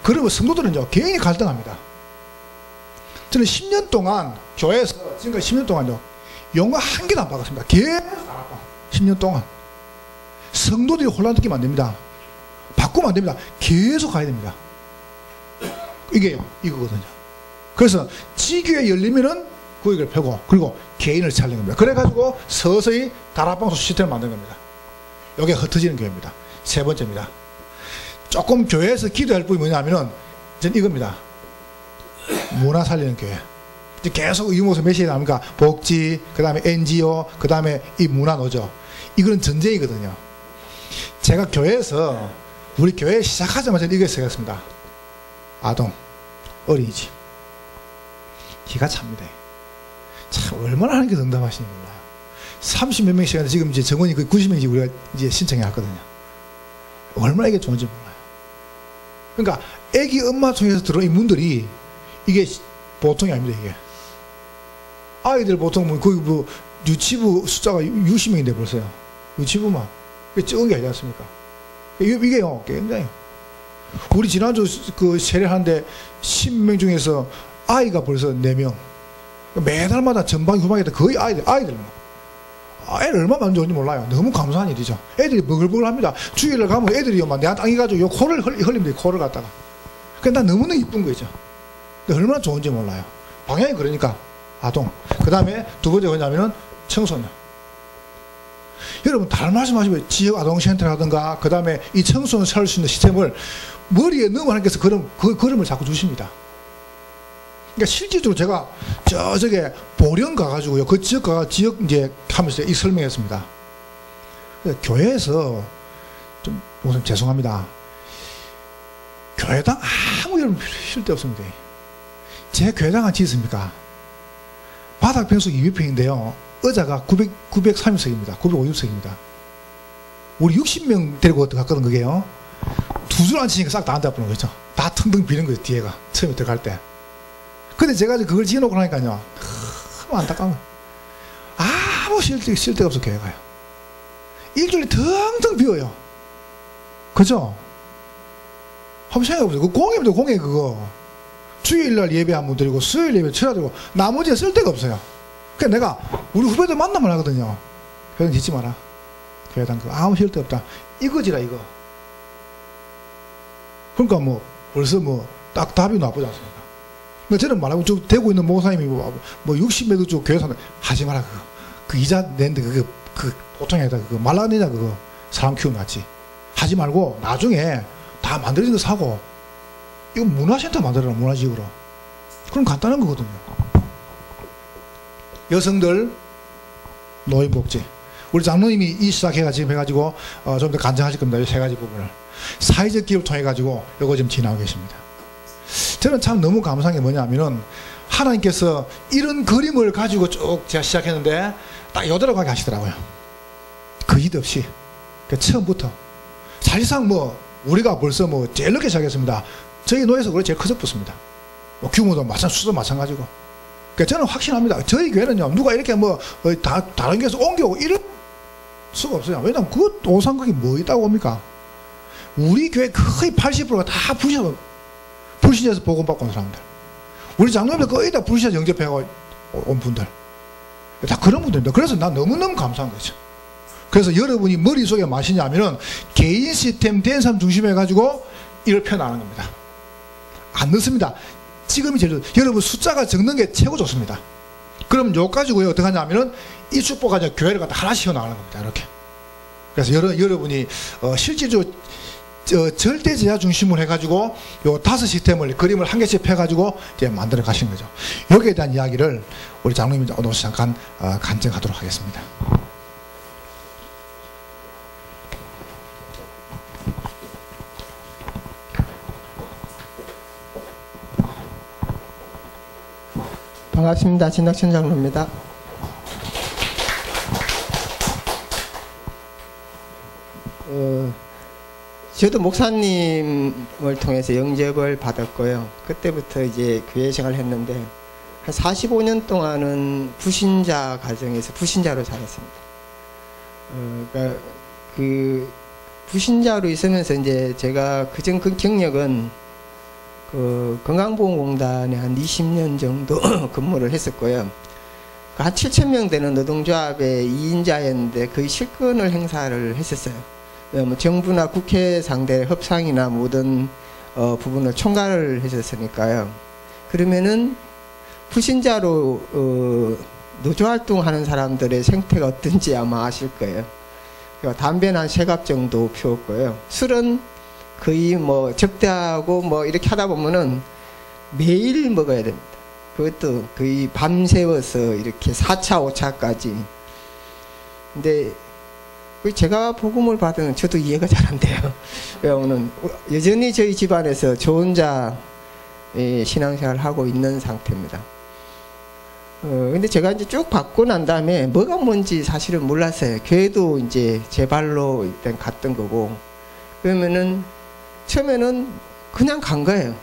그러면 성도들은요 개인이 갈등합니다. 저는 10년 동안 교회에서 지금까지 10년 동안요 영어 한 개도 안 바꿨습니다. 계속 다락방 10년 동안. 성도들이 혼란 느끼면 안 됩니다. 바꾸면 안 됩니다. 계속 가야 됩니다. 이거거든요. 그래서 지교에 열리면은 구역을 펴고 그리고 개인을 찾는 겁니다. 그래가지고 서서히 다락방송 시스템을 만든 겁니다. 이게 흩어지는 교회입니다. 세 번째입니다. 조금 교회에서 기도할 부분이 뭐냐면은 전 이겁니다. 문화 살리는 교회. 이제 계속 이 모습 메시지 나옵니까? 복지, 그 다음에 NGO, 그 다음에 이 문화 노조. 이거는 전쟁이거든요. 제가 교회에서 우리 교회 시작하자마자 이거 생각했습니다. 아동, 어린이집. 기가 찹니다. 참 얼마나 하는 게 응답하시는지 몰라요. 30몇 명 시간에 지금 이제 정원이 거의 90명씩 우리가 이제 신청해 왔거든요. 얼마나 이게 좋은지 몰라요. 그러니까 애기 엄마 통해서 들어온 이 문들이 이게 보통이 아닙니다. 이게 아이들 보통 뭐 거기 뭐 유치부 숫자가 60명인데 벌써요. 유치부만 이게 적은 게 아니지 않습니까? 이게요 굉장히 우리 지난주 그 세례하는데 10명 중에서 아이가 벌써 4명. 매달마다 전방 후방에 거의 아이들 애를 얼마나 많이 좋은지 몰라요. 너무 감사한 일이죠. 애들이 버글버글 합니다. 주일날 가면 애들이요 막 내가 당해가지고 요 코를 흘립니다. 코를 갖다가. 그러니까 난 너무너무 이쁜 거죠. 근데 얼마나 좋은지 몰라요. 방향이 그러니까 아동. 그 다음에 두 번째 뭐냐면은 청소년. 여러분 다른 말씀하시면 지역 아동센터라든가 그 다음에 이 청소년 살 수 있는 시스템을 머리에 넣으면 하나님께서 그 그림을 자꾸 주십니다. 그러니까 실질적으로 제가 저쪽에 보령 가가지고요. 그 지역 가가 지역 이제 하면서 이 설명했습니다. 교회에서 좀 무슨 죄송합니다. 교회당 아무 일 필요 없습니다. 제 교회당 같이 있습니까? 바닥 평수 200평인데요. 의자가 930석입니다. 950석입니다. 우리 60명 데리고 갔거든 그게요. 두 줄 앉히니까 싹 다 앉아보는 거죠. 다 텅텅 비는 거죠. 뒤에가 처음에 들어갈 때. 근데 제가 그걸 지어놓고 나니까요. 너무 안타까워요. 아무 쓸데가 없어 교회가요. 일주일에 텅텅 비어요. 그죠? 한번 생각해보세요. 그 공예입니다. 공예 그거. 주일날 예배 한 번 드리고 수요일 예배 쳐드리고 나머지에 쓸데가 없어요. 그러니까 내가 우리 후배들 만나면 하거든요. 교회당 짓지 마라. 교회당 그거 아무 쓸데 없다. 이거지라 이거. 그러니까 뭐 벌써 뭐 딱 답이 나쁘지 않습니까? 저는 말하고 저 대구 있는 목사님이 뭐 60m 쪽 교회 산다 하지 마라 그거. 그 이자 낸데 그 보통이 아니다 그거 말라내자 그거 사람 키우는 같이 하지 말고 나중에 다 만들어진 거 사고 이거 문화센터 만들어라 문화지역으로. 그럼 간단한 거거든요. 여성들 노인복지 우리 장로님이 이 시작해가 지금 해가지고 좀 더 간증하실 겁니다. 이 세 가지 부분을 사회적 기업을 통해 가지고 요거 지금 진행하고 계십니다. 저는 참 너무 감사한 게 뭐냐면은 하나님께서 이런 그림을 가지고 쭉 제가 시작했는데 딱 요대로 가게 하시더라고요. 거짓 없이 처음부터 사실상 뭐 우리가 벌써 뭐 제일 늦게 시작했습니다. 저희 노예에서 그래 제일 커서 붙습니다. 뭐 규모도 수도 마찬가지고. 그러니까 저는 확신합니다. 저희 교회는요 누가 이렇게 뭐 다른 교회에서 옮겨오고 이럴 수가 없어요. 왜냐면 그 오상극이 뭐 있다고 옵니까? 우리 교회 거의 80%가 다 불신자에서 복음받고 온 사람들. 우리 장로님들 거의 다 불신자 영접해서 온 분들. 다 그런 분들입니다. 그래서 난 너무너무 감사한 거죠. 그래서 여러분이 머릿속에 마시냐면은 개인 시스템 된 사람 중심해가지고 이걸 펴나가는 겁니다. 안 넣습니다. 지금이 제일 여러분 숫자가 적는 게 최고 좋습니다. 그럼 요 가지고요 어떻게 하냐면은 이 축복 가지고 교회를 갖다 하나씩 나가는 겁니다. 이렇게. 그래서 여러분이 실질적으로 절대 제자 중심으로 해가지고 요 5 시스템을 그림을 한 개씩 펴가지고 이제 만들어 가시는 거죠. 여기에 대한 이야기를 우리 장로님이 오늘 잠깐 간증하도록 하겠습니다. 반갑습니다. 진학천 장로입니다. 저도 목사님을 통해서 영접을 받았고요. 그때부터 이제 교회 생활을 했는데 한 45년 동안은 불신자 가정에서 불신자로 살았습니다. 그러니까 그 불신자로 있으면서 이제 제가 그전 그 경력은 그 건강보험공단에 한 20년 정도 근무를 했었고요. 한 7,000명 되는 노동조합의 2인자였는데 거의 실권을 행사를 했었어요. 뭐 정부나 국회 상대 협상이나 모든 부분을 총괄을 해줬으니까요. 그러면은 불신자로 노조활동하는 사람들의 생태가 어떤지 아마 아실 거예요. 담배는 한 3갑 정도 피웠고요. 술은 거의 뭐 적대하고 뭐 이렇게 하다 보면은 매일 먹어야 됩니다. 그것도 거의 밤새워서 이렇게 4차, 5차까지. 근데 제가 복음을 받은 저도 이해가 잘 안 돼요. 왜냐하면 여전히 저희 집안에서 저 혼자 신앙생활을 하고 있는 상태입니다. 근데 제가 이제 쭉 받고 난 다음에 뭐가 뭔지 사실은 몰랐어요. 교회도 이제 제 발로 일단 갔던 거고, 그러면은 처음에는 그냥 간 거예요.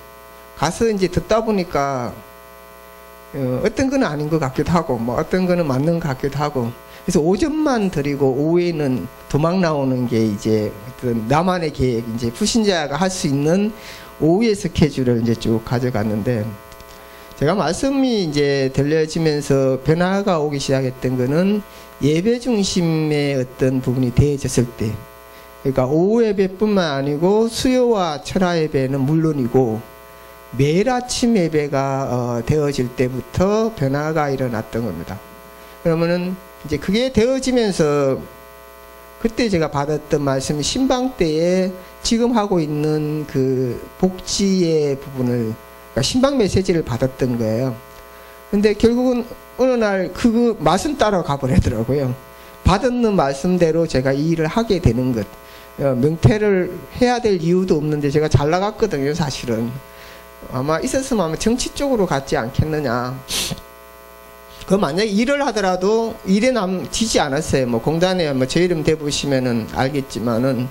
가서 이제 듣다 보니까 어떤 건 아닌 것 같기도 하고, 뭐 어떤 거는 맞는 것 같기도 하고, 그래서 오전만 드리고 오후에는 도망 나오는 게 이제 어떤 나만의 계획, 이제 불신자가 할 수 있는 오후의 스케줄을 이제 쭉 가져갔는데, 제가 말씀이 이제 들려지면서 변화가 오기 시작했던 거는 예배 중심의 어떤 부분이 되어졌을 때, 그러니까 오후 예배뿐만 아니고 수요와 철야 예배는 물론이고 매일 아침 예배가 되어질 때부터 변화가 일어났던 겁니다. 그러면은 이제 그게 되어지면서 그때 제가 받았던 말씀이 신방 때에 지금 하고 있는 그 복지의 부분을, 그러니까 신방 메시지를 받았던 거예요. 근데 결국은 어느 날 그 말씀 따라 가버리더라고요. 받았는 말씀대로 제가 이 일을 하게 되는 것. 명퇴를 해야 될 이유도 없는데 제가 잘 나갔거든요, 사실은. 아마 있었으면 아마 정치 쪽으로 갔지 않겠느냐. 그 만약에 일을 하더라도 일에 남지지 않았어요. 뭐 공단에 뭐 제 이름 대보시면은 알겠지만은,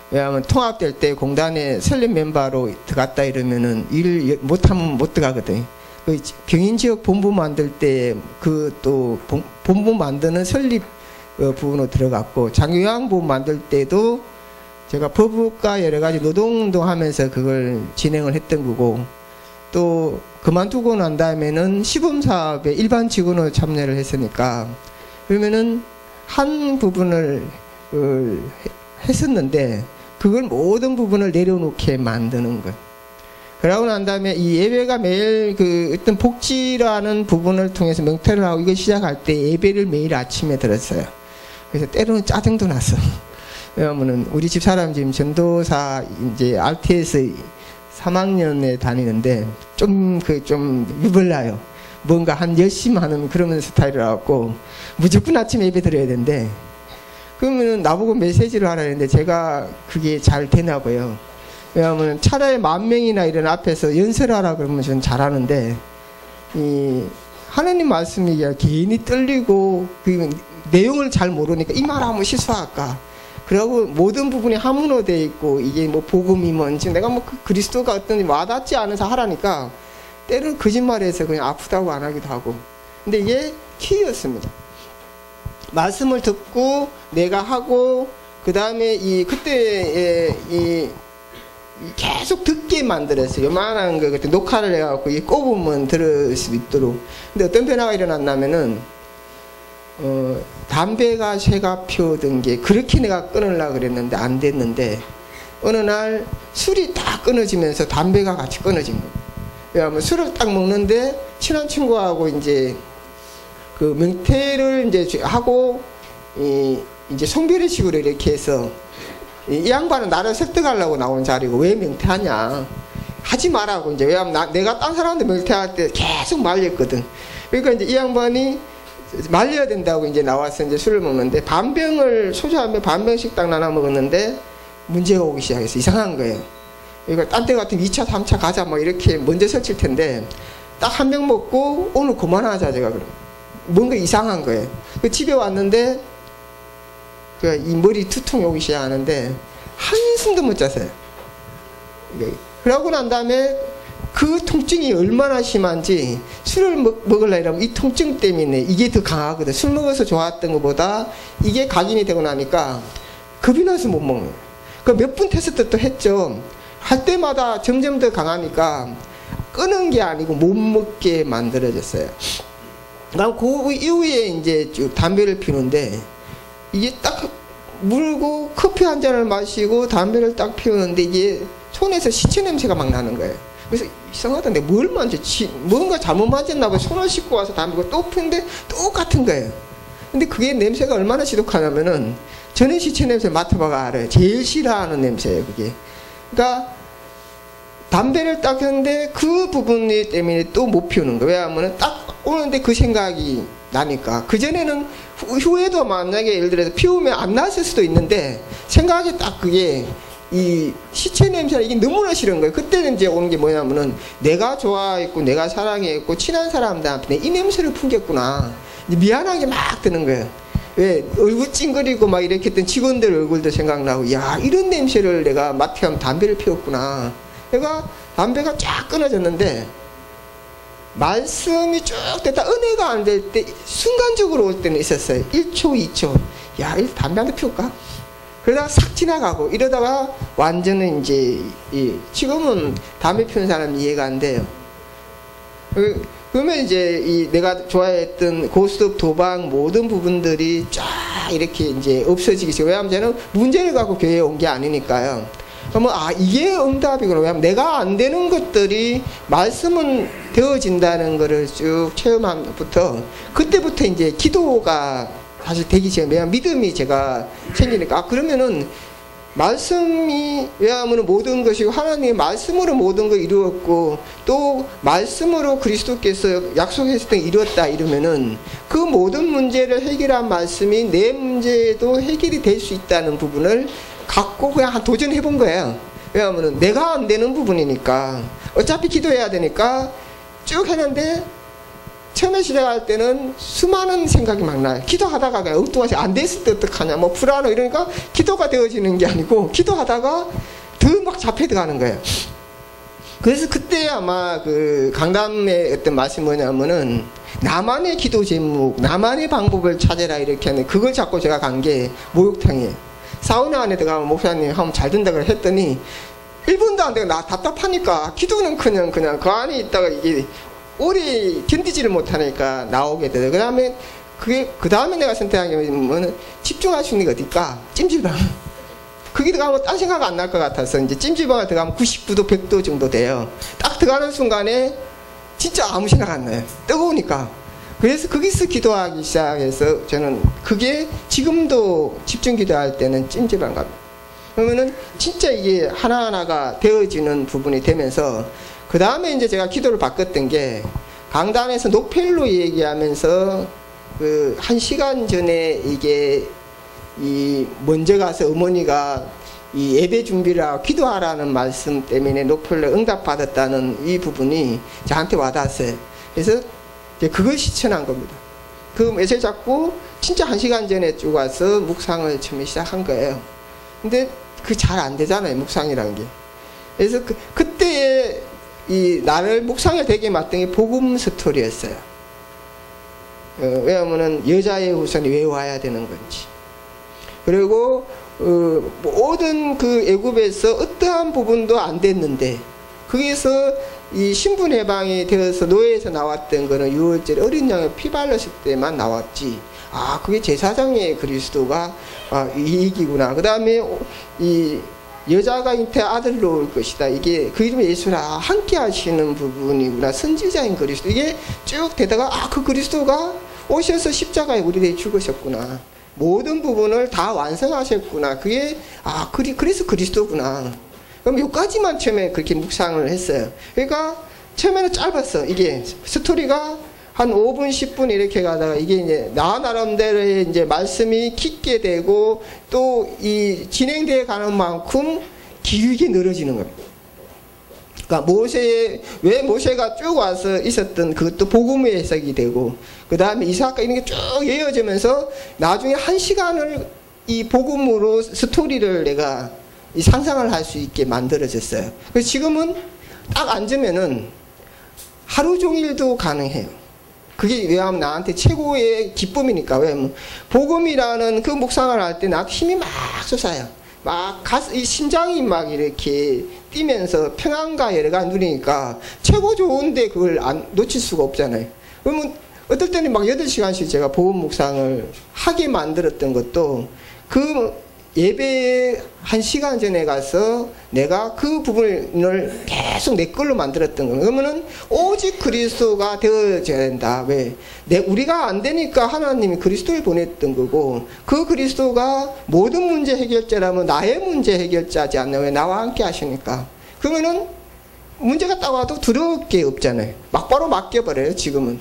왜냐하면 통합될 때 공단에 설립 멤버로 들어갔다 이러면은 일 못하면 못 들어가거든. 그 경인지역 본부 만들 때 그 또 본부 만드는 설립 부분으로 들어갔고, 장유양부 만들 때도 제가 법과 여러 가지 노동운동 하면서 그걸 진행을 했던 거고, 또 그만두고 난 다음에는 시범사업에 일반 직원으로 참여를 했으니까, 그러면은 한 부분을 했었는데 그걸 모든 부분을 내려놓게 만드는 것. 그러고 난 다음에 이 예배가 매일 그 어떤 복지라는 부분을 통해서 명퇴를 하고 이거 시작할 때 예배를 매일 아침에 들었어요. 그래서 때로는 짜증도 났어. 왜냐면은 우리 집 사람 지금 전도사 이제 RTS 3학년에 다니는데 좀 유별나요. 뭔가 한 열심히 하는 그런 스타일이라 갖고 무조건 아침 예배 드려야 되는데, 그러면은 나보고 메시지를 하라 했는데 제가 그게 잘 되나고요. 왜냐하면 차라리 10,000명이나 이런 앞에서 연설하라 그러면 저는 잘하는데, 이 하나님 말씀이 괜히 떨리고 그 내용을 잘 모르니까 이 말하면 실수할까. 그리고 모든 부분이 함흥어되어 있고 이게 뭐 복음이 뭔지 내가 뭐 그리스도가 어떤지 와닿지 않아서 하라니까 때로는 거짓말해서 그냥 아프다고 안 하기도 하고. 근데 이게 키였습니다. 말씀을 듣고 내가 하고 그 다음에 그때 계속 듣게 만들었어요. 요만한 거 그때 녹화를 해갖고 이 꼽으면 들을 수 있도록. 근데 어떤 변화가 일어났냐면은 담배가 새가 피우던 게 그렇게 내가 끊으려고 그랬는데 안 됐는데, 어느 날 술이 딱 끊어지면서 담배가 같이 끊어진 거예요. 왜냐하면 술을 딱 먹는데 친한 친구하고 이제 그 명태를 이제 하고 이제 송별회식으로 이렇게 해서 이 양반은 나를 설득하려고 나온 자리고 왜 명태하냐 하지 말라고. 이제 왜냐하면 내가 딴 사람한테 명태할 때 계속 말렸거든. 그러니까 이제 이 양반이 말려야 된다고 이제 나와서 이제 술을 먹는데 반병을 소주 한 병 반병씩 딱 나눠 먹었는데 문제가 오기 시작했어. 이상한 거예요. 이거 딴 때 같으면 2차 3차 가자 뭐 이렇게 먼저 설칠 텐데 딱 한 병 먹고 오늘 그만하자 제가 그럼. 뭔가 이상한 거예요. 그 집에 왔는데 이 머리 두통이 오기 시작하는데 한숨도 못 잤어요. 그러고 난 다음에 그 통증이 얼마나 심한지 술을 먹으려 이러면 이 통증 때문에 이게 더 강하거든. 술 먹어서 좋았던 것보다 이게 각인이 되고 나니까 겁이 나서 못 먹는 거예요. 그 몇 분 테스트 또 했죠. 할 때마다 점점 더 강하니까 끊은 게 아니고 못 먹게 만들어졌어요. 난 그 이후에 이제 쭉 담배를 피우는데 이게 딱 물고 커피 한 잔을 마시고 담배를 딱 피우는데 이게 손에서 시체 냄새가 막 나는 거예요. 그래서 이상하다. 내가 뭘 만졌지? 뭔가 잘못 만졌나 봐. 손을 씻고 와서 담그고 또 폈는데 똑같은 거예요. 근데 그게 냄새가 얼마나 지독하냐면은 저는 시체 냄새 맡아봐가 알아요. 제일 싫어하는 냄새예요, 그게. 그러니까 담배를 딱 폈는데 그 부분 때문에 또 못 피우는 거예요. 왜냐하면 딱 오는데 그 생각이 나니까. 그전에는 후에도 만약에 예를 들어서 피우면 안 났을 수도 있는데 생각이 딱 그게 이 시체 냄새가 이게 너무나 싫은 거예요. 그때는 이제 오는 게 뭐냐면은 내가 좋아했고 내가 사랑했고 친한 사람들한테 이 냄새를 풍겼구나. 미안한 게 막 드는 거예요. 왜 얼굴 찡그리고 막 이렇게 했던 직원들 얼굴도 생각나고, 야 이런 냄새를 내가 맡으면 담배를 피웠구나. 내가 담배가 쫙 끊어졌는데 말씀이 쭉 됐다 은혜가 안 될 때 순간적으로 올 때는 있었어요. 1초 2초 야 이 담배 한 대 피울까? 그러다가 싹 지나가고 이러다가 완전히 이제 지금은 담배 피우는 사람 이해가 안 돼요. 그러면 이제 내가 좋아했던 고스톱, 도박 모든 부분들이 쫙 이렇게 이제 없어지기 시작해요. 왜냐하면 저는 문제를 갖고 교회에 온 게 아니니까요. 그러면 이게 응답이구나. 왜냐하면 내가 안 되는 것들이 말씀은 되어진다는 거를 쭉 체험함부터 그때부터 이제 기도가 사실 되기 전에 왜냐하면 믿음이 제가 생기니까 그러면은 말씀이 왜냐하면 모든 것이 하나님의 말씀으로 모든 걸 이루었고 또 말씀으로 그리스도께서 약속했을 때 이루었다 이러면은 그 모든 문제를 해결한 말씀이 내 문제도 해결이 될 수 있다는 부분을 갖고 그냥 도전해 본 거예요. 왜냐하면 내가 안 되는 부분이니까 어차피 기도해야 되니까 쭉 했는데 처음에 시작할 때는 수많은 생각이 막 나요. 기도하다가 그냥 엉뚱하게 안 됐을 때 어떡하냐 뭐 불안해 이러니까 기도가 되어지는 게 아니고 기도하다가 더 막 잡혀 들어가는 거예요. 그래서 그때 아마 그 강담의 어떤 말씀이 뭐냐면은 나만의 기도 제목 나만의 방법을 찾아라 이렇게 하는데 그걸 잡고 제가 간 게 목욕탕이에요. 사우나 안에 들어가면 목사님 하면 잘 된다 그래 했더니 1분도 안 되고 나 답답하니까 기도는 그냥 그 안에 있다가 이게 오래 견디지를 못하니까 나오게 되더라고요. 그 다음에 내가 선택한 게 뭐냐면 집중할 수 있는 게 어딜까? 찜질방. 거기 들어가면 딴 생각 안 날 것 같아서 이제 찜질방에 들어가면 99도, 100도 정도 돼요. 딱 들어가는 순간에 진짜 아무 생각 안 나요. 뜨거우니까. 그래서 거기서 기도하기 시작해서 저는 그게 지금도 집중 기도할 때는 찜질방 갑니다. 그러면은 진짜 이게 하나하나가 되어지는 부분이 되면서 그 다음에 이제 제가 기도를 바꿨던 게 강단에서 노펠로 얘기하면서 그 1시간 전에 이게 먼저 가서 어머니가 이 예배 준비를 하고 기도하라는 말씀 때문에 노펠로 응답받았다는 이 부분이 저한테 와닿았어요. 그래서 이제 그걸 실천한 겁니다. 그 메시지 잡고 진짜 1시간 전에 쭉 와서 묵상을 처음에 시작한 거예요. 근데 그 잘 안 되잖아요, 묵상이라는 게. 그래서 그때의 나를 묵상을 되게 맡던 게 복음 스토리였어요. 왜냐하면 여자의 후손이 왜 와야 되는 건지. 그리고 모든 그 애굽에서 어떠한 부분도 안 됐는데 거기에서 이 신분 해방이 되어서 노예에서 나왔던 거는 6월절에 어린 양의 피 발랐을 때만 나왔지. 그게 제사장의 그리스도가 이 얘기구나. 그 다음에 이 여자가 잉태 아들로 올 것이다. 이게 그 이름이 예수라 함께 하시는 부분이구나. 선지자인 그리스도. 이게 쭉 되다가 그 그리스도가 오셔서 십자가에 우리에게 죽으셨구나. 모든 부분을 다 완성하셨구나. 그게 그래서 그리스도구나. 그럼 여기까지만 처음에 그렇게 묵상을 했어요. 그러니까 처음에는 짧았어. 이게 스토리가 한 5분, 10분 이렇게 가다가 이게 이제 나 나름대로의 이제 말씀이 깊게 되고 또 이 진행되어 가는 만큼 길게 늘어지는 겁니다. 그러니까 왜 모세가 쭉 와서 있었던 그것도 복음의 해석이 되고 그 다음에 이삭과 이런 게 쭉 이어지면서 나중에 1시간을 이 복음으로 스토리를 내가 이 상상을 할 수 있게 만들어졌어요. 그래서 지금은 딱 앉으면은 하루 종일도 가능해요. 그게 왜냐하면 나한테 최고의 기쁨이니까. 왜냐하면 복음이라는 그 묵상을 할 때 나한테 힘이 막 솟아요. 이 심장이 막 이렇게 뛰면서 평안과 여러가 누리니까 최고 좋은데 그걸 놓칠 수가 없잖아요. 그러면 어떨 때는 막 8시간씩 제가 복음 묵상을 하게 만들었던 것도 그 예배 1시간 전에 가서 내가 그 부분을 계속 내 걸로 만들었던 거예요. 그러면은 오직 그리스도가 되어져야 된다. 왜? 우리가 안 되니까 하나님이 그리스도를 보냈던 거고, 그 그리스도가 모든 문제 해결자라면 나의 문제 해결자지 않나? 왜? 나와 함께 하시니까. 그러면은 문제가 딱 와도 두려울 게 없잖아요. 막바로 맡겨버려요, 지금은.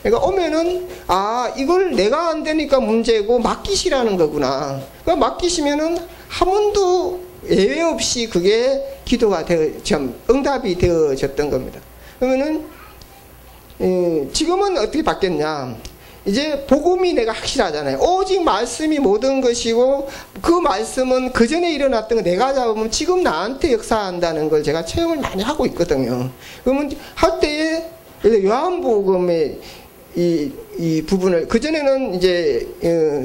그러니까 오면은, 아, 이걸 내가 안 되니까 문제고 맡기시라는 거구나. 그러니까 맡기시면은 한 번도 예외 없이 그게 기도가 응답이 되어졌던 겁니다. 그러면은, 지금은 어떻게 바뀌었냐. 이제 복음이 내가 확실하잖아요. 오직 말씀이 모든 것이고, 그 말씀은 그 전에 일어났던 거 내가 잡으면 지금 나한테 역사한다는 걸 제가 체험을 많이 하고 있거든요. 그러면 할 때에 요한복음의 이 부분을, 그전에는 이제,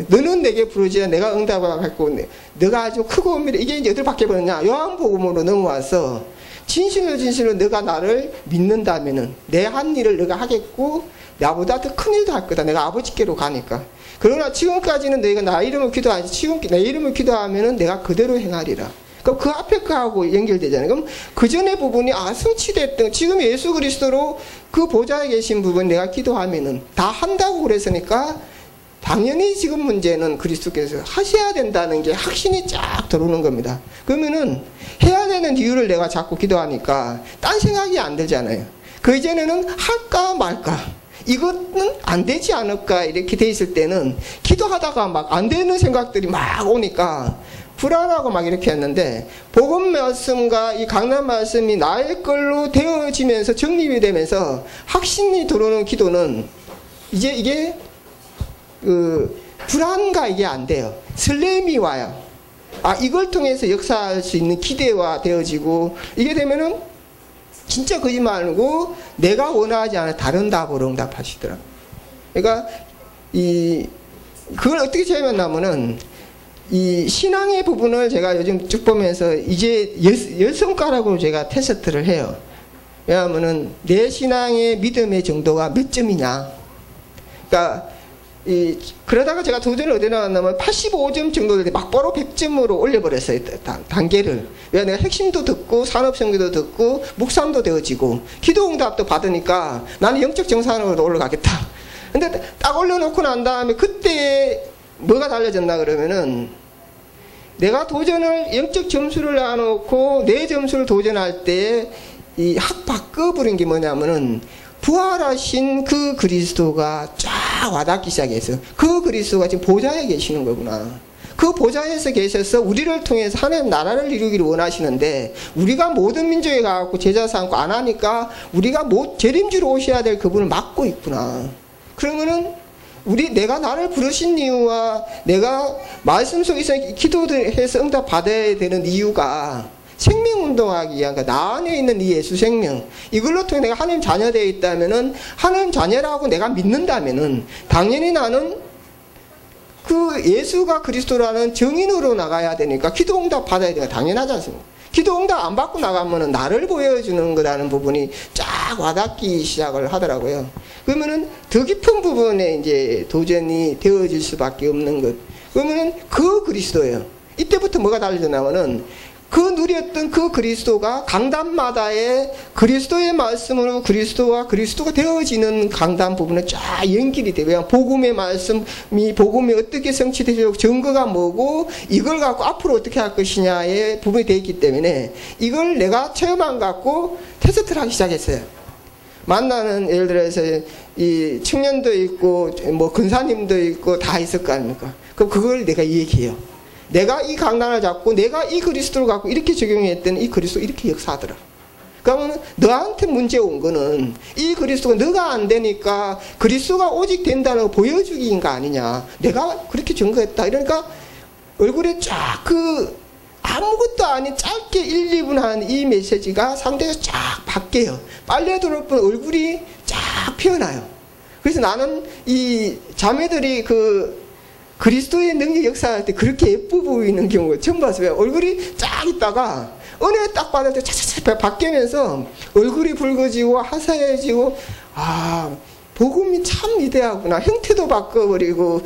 너는 내게 부르지라 내가 응답하겠고, 너가 아주 크고 은밀해. 이게 이제 어디로 바뀌어버렸냐. 요한복음으로 넘어와서, 진실로 너가 나를 믿는다면은, 내 한 일을 너가 하겠고, 나보다 더 큰 일도 할 거다. 내가 아버지께로 가니까. 그러나 지금까지는 너희가 나 이름을 기도하지, 지금 내 이름을 기도하면은 내가 그대로 행하리라. 그럼 그 앞에 거하고 연결되잖아요. 그럼 그 전의 부분이 성취됐던, 지금 예수 그리스도로 그 보좌에 계신 부분 내가 기도하면은 다 한다고 그랬으니까 당연히 지금 문제는 그리스도께서 하셔야 된다는 게 확신이 쫙 들어오는 겁니다. 그러면은 해야 되는 이유를 내가 자꾸 기도하니까 딴 생각이 안 들잖아요. 그 이전에는 할까 말까, 이것은 안 되지 않을까 이렇게 돼 있을 때는 기도하다가 막 안 되는 생각들이 막 오니까 불안하고 막 이렇게 했는데, 복음 말씀과 이 강단 말씀이 나의 걸로 되어지면서 정립이 되면서 확신이 들어오는 기도는 이제 이게 불안과 이게 안 돼요. 설렘이 와요. 아, 이걸 통해서 역사할 수 있는 기대와 되어지고, 이게 되면은 진짜 거짓말 말고 내가 원하지 않은 다른 답으로 응답하시더라고요. 그러니까 그걸 어떻게 체험했냐면은, 이 신앙의 부분을 제가 요즘 쭉 보면서 이제 10손가락으로 제가 테스트를 해요. 왜냐하면은 내 신앙의 믿음의 정도가 몇 점이냐. 그러니까 그러다가 제가 도전을 어디 나왔냐면 85점 정도 될 때 막바로 100점으로 올려버렸어요. 단계를. 왜? 내가 핵심도 듣고 산업성교도 듣고 묵상도 되어지고 기도응답도 받으니까 나는 영적 정상으로 올라가겠다. 근데 딱 올려놓고 난 다음에 그때 뭐가 달라졌나 그러면은, 내가 도전을 영적 점수를 놔놓고 내 점수를 도전할 때 이 확 바꿔버린 게 뭐냐면은, 부활하신 그 그리스도가 쫙 와닿기 시작해서 그 그리스도가 지금 보좌에 계시는 거구나. 그 보좌에서 계셔서 우리를 통해서 하나님 나라를 이루기를 원하시는데, 우리가 모든 민족에 가고 제자 삼고 안 하니까 우리가 재림주로 오셔야 될 그분을 막고 있구나. 그러면은 내가 나를 부르신 이유와 내가 말씀 속에서 기도해서 응답 받아야 되는 이유가 생명운동하기 위한, 나 안에 있는 이 예수 생명, 이걸로 통해 내가 하나님 자녀되어 있다면은, 하나님 자녀라고 내가 믿는다면은 당연히 나는 그 예수가 그리스도라는 정인으로 나가야 되니까 기도응답 받아야 되니까 당연하지 않습니까? 기도응답 안 받고 나가면은 나를 보여주는 거라는 부분이 쫙 와닿기 시작을 하더라고요. 그러면은 더 깊은 부분에 이제 도전이 되어질 수밖에 없는 것. 그러면은 그 그리스도예요. 이때부터 뭐가 달라졌냐면은, 그 누렸던 그 그리스도가 강단마다의 그리스도의 말씀으로 그리스도가 되어지는 강단 부분은 쫙 연결이 돼요. 복음의 말씀이 복음이 어떻게 성취되고 증거가 뭐고 이걸 갖고 앞으로 어떻게 할 것이냐의 부분이 되어 있기 때문에, 이걸 내가 체험안 갖고 테스트를 하기 시작했어요. 만나는, 예를 들어서 이 청년도 있고 뭐 근사님도 있고 다 있을 거 아닙니까? 그럼 그걸 내가 얘기해요. 내가 이 강단을 잡고 내가 이 그리스도를 갖고 이렇게 적용했더니 이 그리스도 이렇게 역사하더라. 그러면 너한테 문제 온 거는 이 그리스도가 너가 안 되니까 그리스도가 오직 된다는 거 보여주기인 거 아니냐. 내가 그렇게 증거했다. 이러니까 얼굴에 쫙 아무것도 아닌 짧게 1, 2분 한 이 메시지가 상대에서 쫙 바뀌어요. 빨래 들어올 뻔 얼굴이 쫙 피어나요. 그래서 나는 이 자매들이 그리스도의 능력 역사할 때 그렇게 예뻐 보이는 경우가 처음 봤어요. 얼굴이 쫙 있다가 은혜 딱 받을 때 차차차 바뀌면서 얼굴이 붉어지고 화사해지고, 아, 복음이 참 위대하구나. 형태도 바꿔버리고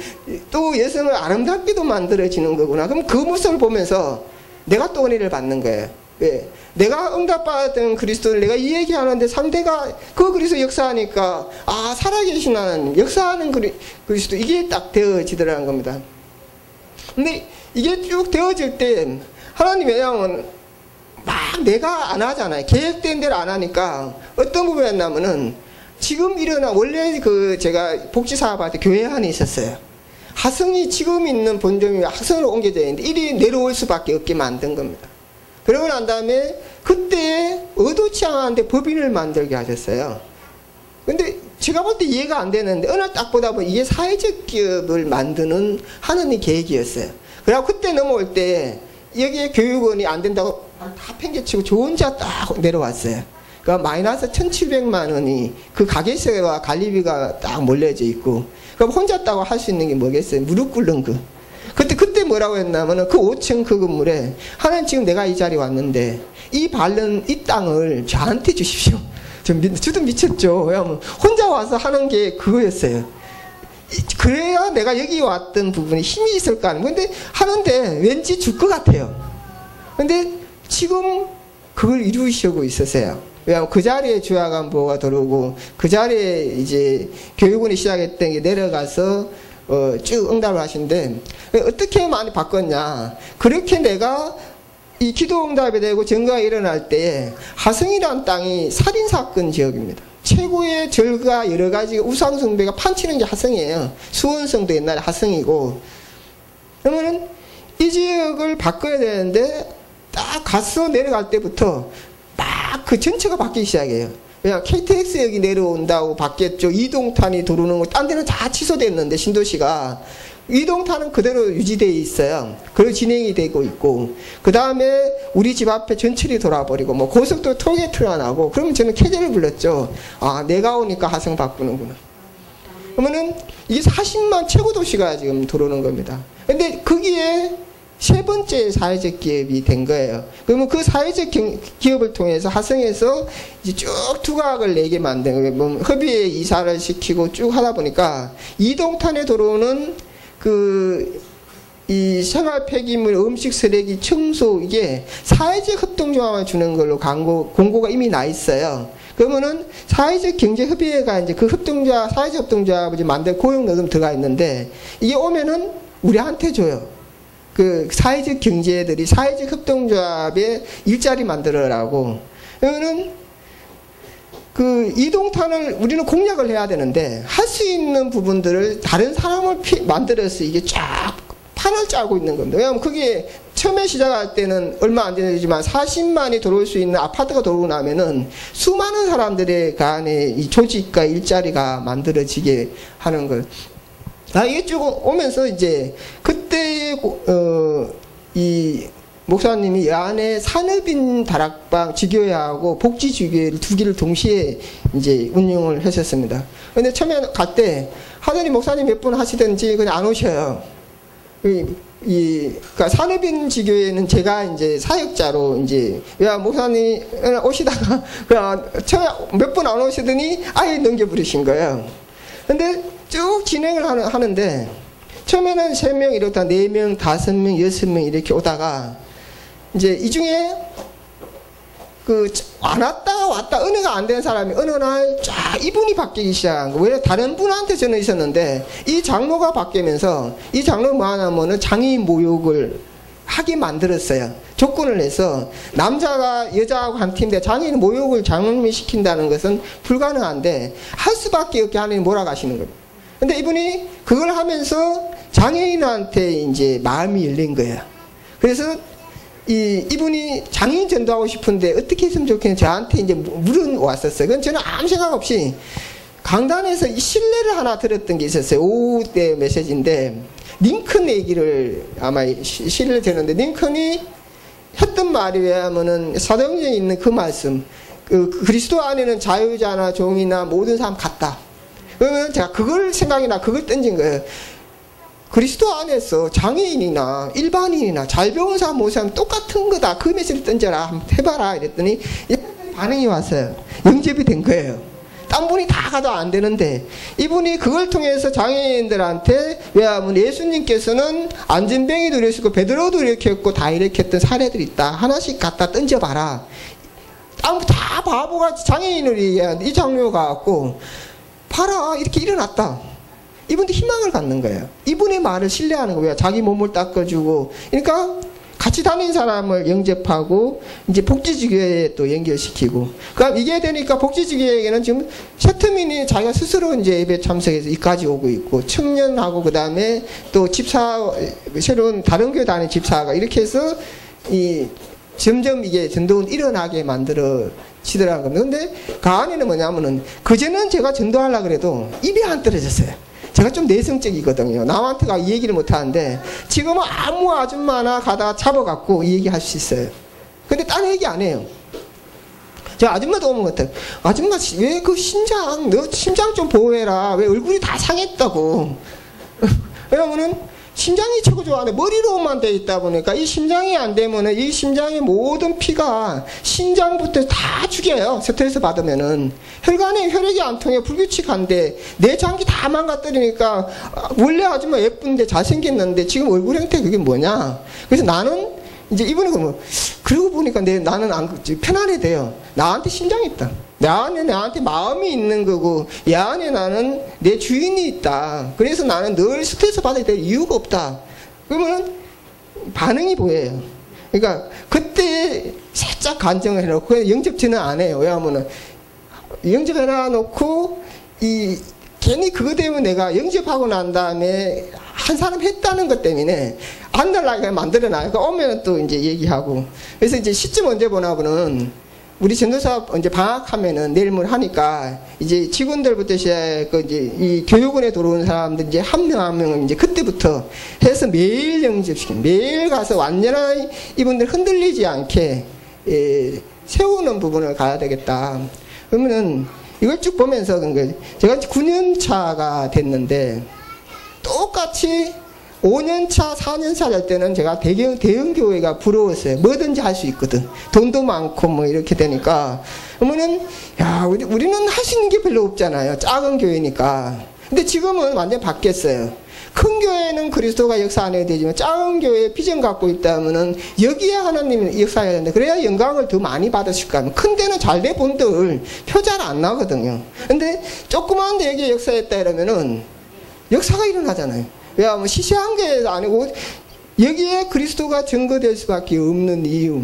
또 여성을 아름답게도 만들어지는 거구나. 그럼 그 모습을 보면서 내가 또 은혜를 받는 거예요. 왜? 내가 응답받았던 그리스도를 내가 이 얘기하는데 상대가 그 그리스도 역사하니까 아 살아계신 하나님, 역사하는 그리스도, 이게 딱 되어지더라는 겁니다. 근데 이게 쭉 되어질 때 하나님, 왜냐하면 막 내가 안 하잖아요. 계획된 대로 안 하니까 어떤 부분이었냐면은 지금 원래 제가 복지사업할 때 교회 안에 있었어요. 하성이 지금 있는 본점이 하성으로 옮겨져 있는데 일이 내려올 수밖에 없게 만든 겁니다. 그러고 난 다음에 그때 의도치 않았는데 법인을 만들게 하셨어요. 근데 제가 볼 때 이해가 안 되는데 어느 날 딱 보다 보니 이게 사회적 기업을 만드는 하느님 계획이었어요. 그래서 그때 넘어올 때 여기에 교육원이 안 된다고 다 팽개치고 저 혼자 딱 내려왔어요. 그러니까 마이너스 1,700만 원이 그 가게세와 관리비가 딱 몰려져 있고, 그럼 혼자 따고 할 수 있는 게 뭐겠어요? 무릎 꿇는 거. 그때 뭐라고 했냐면은 그 5층 그 건물에 하나님, 지금 내가 이 자리에 왔는데 이 땅을 저한테 주십시오. 저도 미쳤죠. 왜냐면 혼자 와서 하는 게 그거였어요. 그래야 내가 여기 왔던 부분에 힘이 있을 거 아니에요. 근데 하는데 왠지 줄 것 같아요. 근데 지금 그걸 이루시고 있으세요. 왜냐하면 그 자리에 주야간보가 들어오고 그 자리에 이제 교육원이 시작했던 게 내려가서 쭉 응답을 하시는데 어떻게 많이 바꿨냐. 그렇게 내가 이 기도 응답이 되고 증거가 일어날 때 하성이라는 땅이 살인사건 지역입니다. 최고의 절과 여러 가지 우상숭배가 판치는 게 하성이에요. 수원성도 옛날에 하성이고. 그러면은 이 지역을 바꿔야 되는데 딱 가서 내려갈 때부터 딱 그 전체가 바뀌기 시작해요. 왜냐, KTX 여기 내려온다고 바뀌었죠. 이동탄이 들어오는 거, 딴 데는 다 취소됐는데, 신도시가. 이동탄은 그대로 유지되어 있어요. 그리고 진행이 되고 있고, 그 다음에 우리 집 앞에 전철이 돌아버리고, 뭐 고속도로 톨게이트가 나고, 그러면 저는 캐제를 불렀죠. 아, 내가 오니까 하성 바꾸는구나. 그러면은 이게 40만 최고 도시가 지금 들어오는 겁니다. 근데 거기에 세 번째 사회적 기업이 된 거예요. 그러면 그 사회적 기업을 통해서 하성에서 이제 쭉 투각을 내게 만든 거예요. 뭐 협의회 이사를 시키고 쭉 하다 보니까 이동탄에 들어오는 이 생활 폐기물, 음식 쓰레기, 청소, 이게 사회적 협동조합을 주는 걸로 공고가 이미 나 있어요. 그러면은 사회적 경제협의회가 이제 그 사회적 협동조합을 만들 고용노동 들어가 있는데, 이게 오면은 우리한테 줘요. 그 사회적 경제들이 사회적 협동조합에 일자리 만들어라고. 그러면은 그 이동탄을 우리는 공략을 해야 되는데 할 수 있는 부분들을 다른 사람을 만들어서 이게 쫙 판을 짜고 있는 겁니다. 왜냐하면 그게 처음에 시작할 때는 얼마 안 되지만 40만이 들어올 수 있는 아파트가 들어오고 나면은 수많은 사람들의 간에 이 조직과 일자리가 만들어지게 하는 걸. 이게 쭉 오면서 이제 그때 이 목사님이 안에 산업인 다락방 지교회하고 복지지교회를 두 개를 동시에 이제 운영을 하셨습니다. 근데 처음에 갈 때 하더니 목사님 몇 분 하시든지 그냥 안 오셔요. 그러니까 산업인 지교회는 제가 이제 사역자로 이제, 야, 목사님 오시다가 그냥 처음에 몇 분 안 오시더니 아예 넘겨버리신 거예요. 근데 쭉 진행을 하는데 처음에는 3명 이렇다 4명, 5명, 6명 이렇게 오다가 이제 이 중에 안 왔다 은혜가 안 된 사람이 어느 날 쫙 이분이 바뀌기 시작한 거예요. 왜? 다른 분한테 저는 있었는데 이 장로가 바뀌면서 이 장로가 뭐 하냐면은 장애인 모욕을 하게 만들었어요. 조건을 내서 남자가 여자하고 한 팀인데 장애인 모욕을 장로님이 시킨다는 것은 불가능한데 할 수밖에 없게 하느니 몰아가시는 거예요. 근데 이분이 그걸 하면서 장애인한테 이제 마음이 열린 거예요. 그래서 이분이 장애인 전도하고 싶은데 어떻게 했으면 좋겠는지 저한테 이제 물어왔었어요. 그건 저는 아무 생각 없이 강단에서 이 신뢰를 하나 들었던 게 있었어요. 오후 때 메시지인데 링컨 얘기를 아마 신뢰를 들었는데 링컨이 했던 말이 왜냐하면은 사도행전에 있는 그 말씀, 그리스도 안에는 자유자나 종이나 모든 사람 같다. 그러면 제가 그걸 생각이나 그걸 던진 거예요. 그리스도 안에서 장애인이나 일반인이나 잘 배운 사람 못 사람 똑같은 거다. 그 메시지를 던져라. 한번 해봐라. 이랬더니 반응이 왔어요. 영접이 된 거예요. 딴 분이 다 가도 안 되는데 이분이 그걸 통해서 장애인들한테 왜냐하면 예수님께서는 안진뱅이도 이랬고 베드로도 이렇게 했고 다 이렇게 했던 사례들이 있다. 하나씩 갖다 던져봐라. 다 바보같이 장애인을 이 장로가 갖고 봐라 이렇게 일어났다. 이분도 희망을 갖는 거예요. 이분의 말을 신뢰하는 거예요. 자기 몸을 닦아주고 그러니까 같이 다니는 사람을 영접하고 이제 복지지교회에 또 연결시키고 그럼 이게 되니까 복지지교회에게는 지금 세트민이 자기가 스스로 이제 예배 참석해서 이까지 오고 있고 청년하고 그 다음에 또 집사 새로운 다른 교회 다니는 집사가 이렇게 해서 이 점점 이게 전도는 일어나게 만들어 지더라는 겁니다. 근데 그 안에는 뭐냐면은 그전엔 제가 전도하려고 그래도 입이 안 떨어졌어요. 제가 좀 내성적이거든요. 남한테가 이 얘기를 못 하는데 지금은 아무 아줌마나 가다가 잡아갖고 이 얘기 할 수 있어요. 근데 딴 얘기 안 해요. 제가 아줌마도 오면 같아요. 아줌마 왜 그 심장 너 심장 좀 보호해라. 왜 얼굴이 다 상했다고. 왜냐면은 심장이 최고 좋아하는데 머리로만 돼 있다 보니까 이 심장이 안 되면은 이 심장의 모든 피가 심장부터 다 죽여요. 스트레스 받으면은 혈관에 혈액이 안 통해 불규칙한데 내 장기 다 망가뜨리니까 원래 아줌마 예쁜데 잘생겼는데 지금 얼굴 형태 그게 뭐냐. 그래서 나는 이제 이분이 그러면 그러고 보니까 나는 편안해 돼요. 나한테 심장이 있다. 나한테 마음이 있는 거고 이 안에 나는 내 주인이 있다. 그래서 나는 늘 스트레스 받아야 될 이유가 없다. 그러면 반응이 보여요. 그러니까 그때 살짝 간정을 해놓고 영접지는 안 해요. 왜냐하면 영접해놔놓고 괜히 그거 때문에 내가 영접하고 난 다음에 한 사람 했다는 것 때문에 안 달라고 만들어놔요. 그러니까 오면 또 이제 얘기하고. 그래서 이제 시점 언제 보나보는 우리 전도사 이제 방학하면은 내일 뭘 하니까 이제 직원들부터 시작해 이제 이 교육원에 들어온 사람들 이제 한 명 한 명은 이제 그때부터 해서 매일 영접시키는 매일 가서 완전히 이분들 흔들리지 않게 세우는 부분을 가야 되겠다. 그러면은 이걸 쭉 보면서 제가 9년 차가 됐는데 똑같이 5년차, 4년차 될 때는 제가 대형 교회가 부러웠어요. 뭐든지 할 수 있거든. 돈도 많고 뭐 이렇게 되니까. 그러면은, 야, 우리는 할 수 있는 게 별로 없잖아요. 작은 교회니까. 근데 지금은 완전 바뀌었어요. 큰 교회는 그리스도가 역사 안 해도 되지만 작은 교회에 비전 갖고 있다면은 여기에 하나님이 역사해야 되는데 그래야 영광을 더 많이 받으실 거 아니에요. 큰 데는 잘 돼 본들 표 잘 안 나거든요. 근데 조그만 데 여기에 역사했다 이러면은 역사가 일어나잖아요. 왜냐하면 시시한 게 아니고 여기에 그리스도가 증거될 수밖에 없는 이유.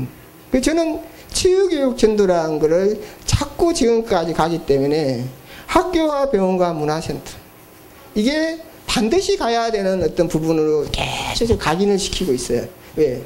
저는 치유교육 전도라는 거를 자꾸 지금까지 가기 때문에 학교와 병원과 문화센터 이게 반드시 가야 되는 어떤 부분으로 계속 각인을 시키고 있어요. 왜?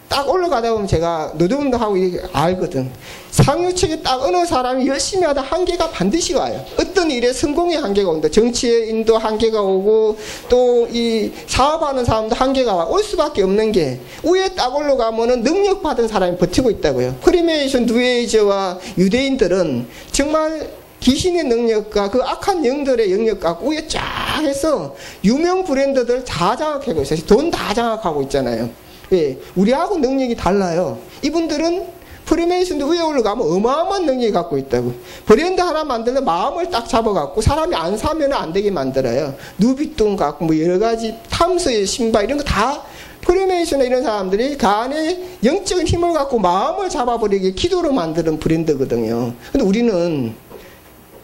딱 올라가다 보면 제가 노동운동 하고 알거든. 상류층에 딱 어느 사람이 열심히 하다 한계가 반드시 와요. 어떤 일에 성공의 한계가 온다. 정치의 인도 한계가 오고 또 이 사업하는 사람도 한계가 와. 올 수밖에 없는 게 위에 딱 올라가면은 능력 받은 사람이 버티고 있다고요. 프리메이션 뉴에이저와 유대인들은 정말 귀신의 능력과 그 악한 영들의 영역 갖고 위에 쫙 해서 유명 브랜드들 다 장악하고 있어요. 돈 다 장악하고 있잖아요. 예, 우리하고 능력이 달라요. 이분들은 프리메이슨도 위에 올라가면 어마어마한 능력이 갖고 있다고. 브랜드 하나 만들면 마음을 딱 잡아갖고 사람이 안 사면 안 되게 만들어요. 누비돈 갖고 뭐 여러 가지 탐스의 신발 이런 거 다 프리메이슨이나 이런 사람들이 그 안에 영적인 힘을 갖고 마음을 잡아버리게 기도로 만드는 브랜드거든요. 근데 우리는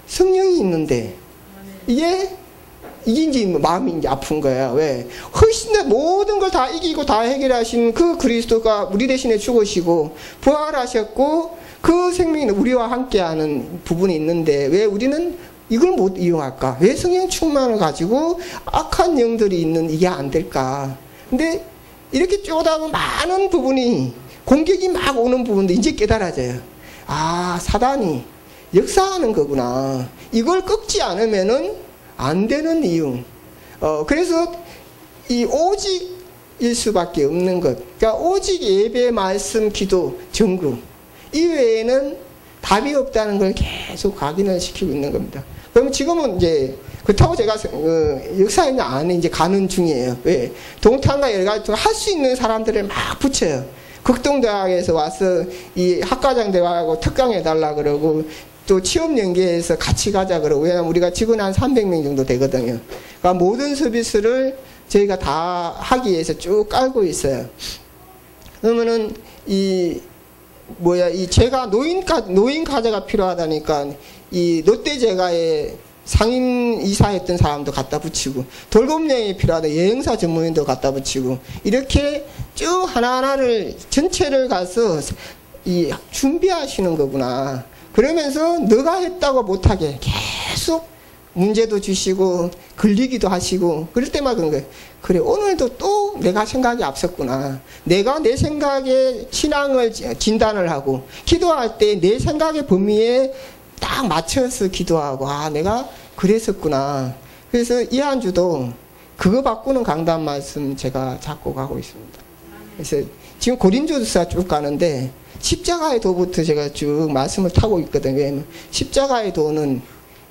성령이 있는데 이게 이제 마음이 이제 아픈 거야. 왜? 훨씬 더 모든 걸 다 이기고 다 해결하신 그 그리스도가 우리 대신에 죽으시고 부활하셨고 그 생명이 우리와 함께하는 부분이 있는데 왜 우리는 이걸 못 이용할까? 왜 성령 충만을 가지고 악한 영들이 있는 이게 안 될까? 근데 이렇게 쪼다 보면 많은 부분이 공격이 막 오는 부분도 이제 깨달아져요. 아, 사단이 역사하는 거구나. 이걸 꺾지 않으면은 안 되는 이유. 그래서 이 오직일 수밖에 없는 것. 그러니까 오직 예배, 말씀, 기도, 정금. 이외에는 답이 없다는 걸 계속 각인을 시키고 있는 겁니다. 그러면 지금은 이제 그렇다고 제가 역사에 안에 이제 가는 중이에요. 왜? 동탄과 여러 가지 할 수 있는 사람들을 막 붙여요. 극동대학에서 와서 이 학과장 대학하고 특강해 달라 그러고 또 취업 연계해서 같이 가자 그러고, 왜냐면 우리가 직원 한 300명 정도 되거든요. 그러니까 모든 서비스를 저희가 다 하기 위해서 쭉 깔고 있어요. 그러면은 이 제가 노인 가자가 필요하다니까 이 롯데제과에 상임 이사했던 사람도 갖다 붙이고, 돌봄령이 필요하다 여행사 전문인도 갖다 붙이고, 이렇게 쭉 하나하나를 전체를 가서 이 준비하시는 거구나. 그러면서 너가 했다고 못하게 계속 문제도 주시고 걸리기도 하시고, 그럴 때마다 그런 거예요. 그래, 오늘도 또 내가 생각이 앞섰구나. 내가 내 생각에 신앙을 진단을 하고 기도할 때 내 생각의 범위에 딱 맞춰서 기도하고, 아, 내가 그랬었구나. 그래서 이 한 주도 그거 바꾸는 강단 말씀 제가 잡고 가고 있습니다. 그래서 지금 고린도전서 쭉 가는데 십자가의 도부터 제가 쭉 말씀을 타고 있거든요. 왜냐면 십자가의 도는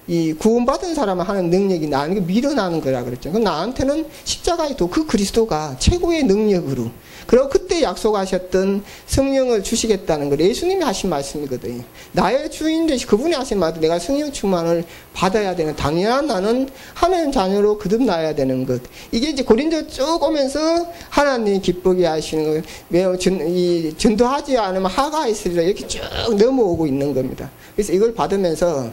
이 구원받은 사람을 하는 능력이 나는 밀어나는 거라 그랬죠. 그럼 나한테는 십자가의 도, 그 그리스도가 최고의 능력으로, 그리고 그때 약속하셨던 성령을 주시겠다는 걸 예수님이 하신 말씀이거든요. 나의 주인 되시 그분이 하신 말도 내가 성령 충만을 받아야 되는, 당연한 나는 하나님 자녀로 거듭나야 되는 것. 이게 이제 고린도 쭉 오면서 하나님이 기쁘게 하시는 거, 전도하지 않으면 하가 있으리라, 이렇게 쭉 넘어오고 있는 겁니다. 그래서 이걸 받으면서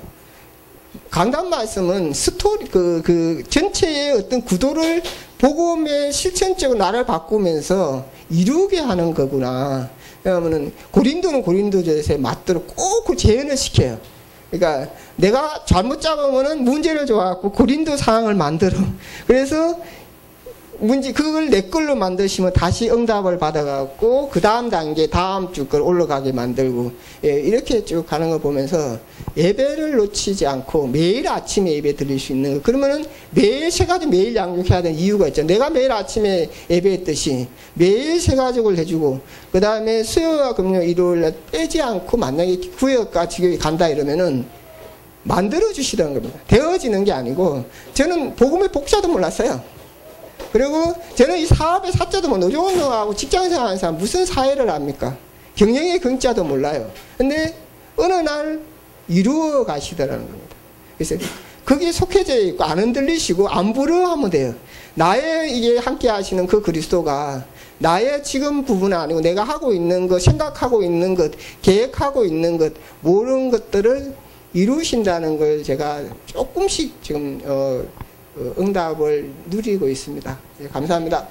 강단 말씀은 스토리, 그 전체의 어떤 구도를 복음의 실천적으로 나를 바꾸면서 이루게 하는 거구나. 왜냐하면은 고린도는 고린도전서에 맞도록 꼭 재현을 시켜요. 그러니까 내가 잘못 잡으면은 문제를 줘갖고 고린도 상황을 만들어. 그래서 그걸 내 걸로 만드시면 다시 응답을 받아갖고 그 다음 단계, 다음 주 걸 올라가게 만들고, 예, 이렇게 쭉 가는 거 보면서 예배를 놓치지 않고 매일 아침에 예배 드릴 수 있는 거. 그러면은 매일 세 가지 매일 양육해야 되는 이유가 있죠. 내가 매일 아침에 예배했듯이 매일 세 가족을 해주고, 그 다음에 수요일과 금요일, 일요일날 빼지 않고 만약에 구역과 지역에 간다 이러면은 만들어 주시라는 겁니다. 되어지는 게 아니고, 저는 복음의 복자도 몰랐어요. 그리고 저는 이 사업의 사자도 뭐 노조운동하고 직장생활 하는 사람 무슨 사회를 합니까? 경영의 경자도 몰라요. 근데 어느 날 이루어 가시더라는 겁니다. 그래서 거기에 속해져 있고 안 흔들리시고 안 부러워하면 돼요. 나의 이게 함께 하시는 그 그리스도가 나의 지금 부분은 아니고 내가 하고 있는 것, 생각하고 있는 것, 계획하고 있는 것, 모든 것들을 이루신다는 걸 제가 조금씩 지금 응답을 누리고 있습니다. 네, 감사합니다.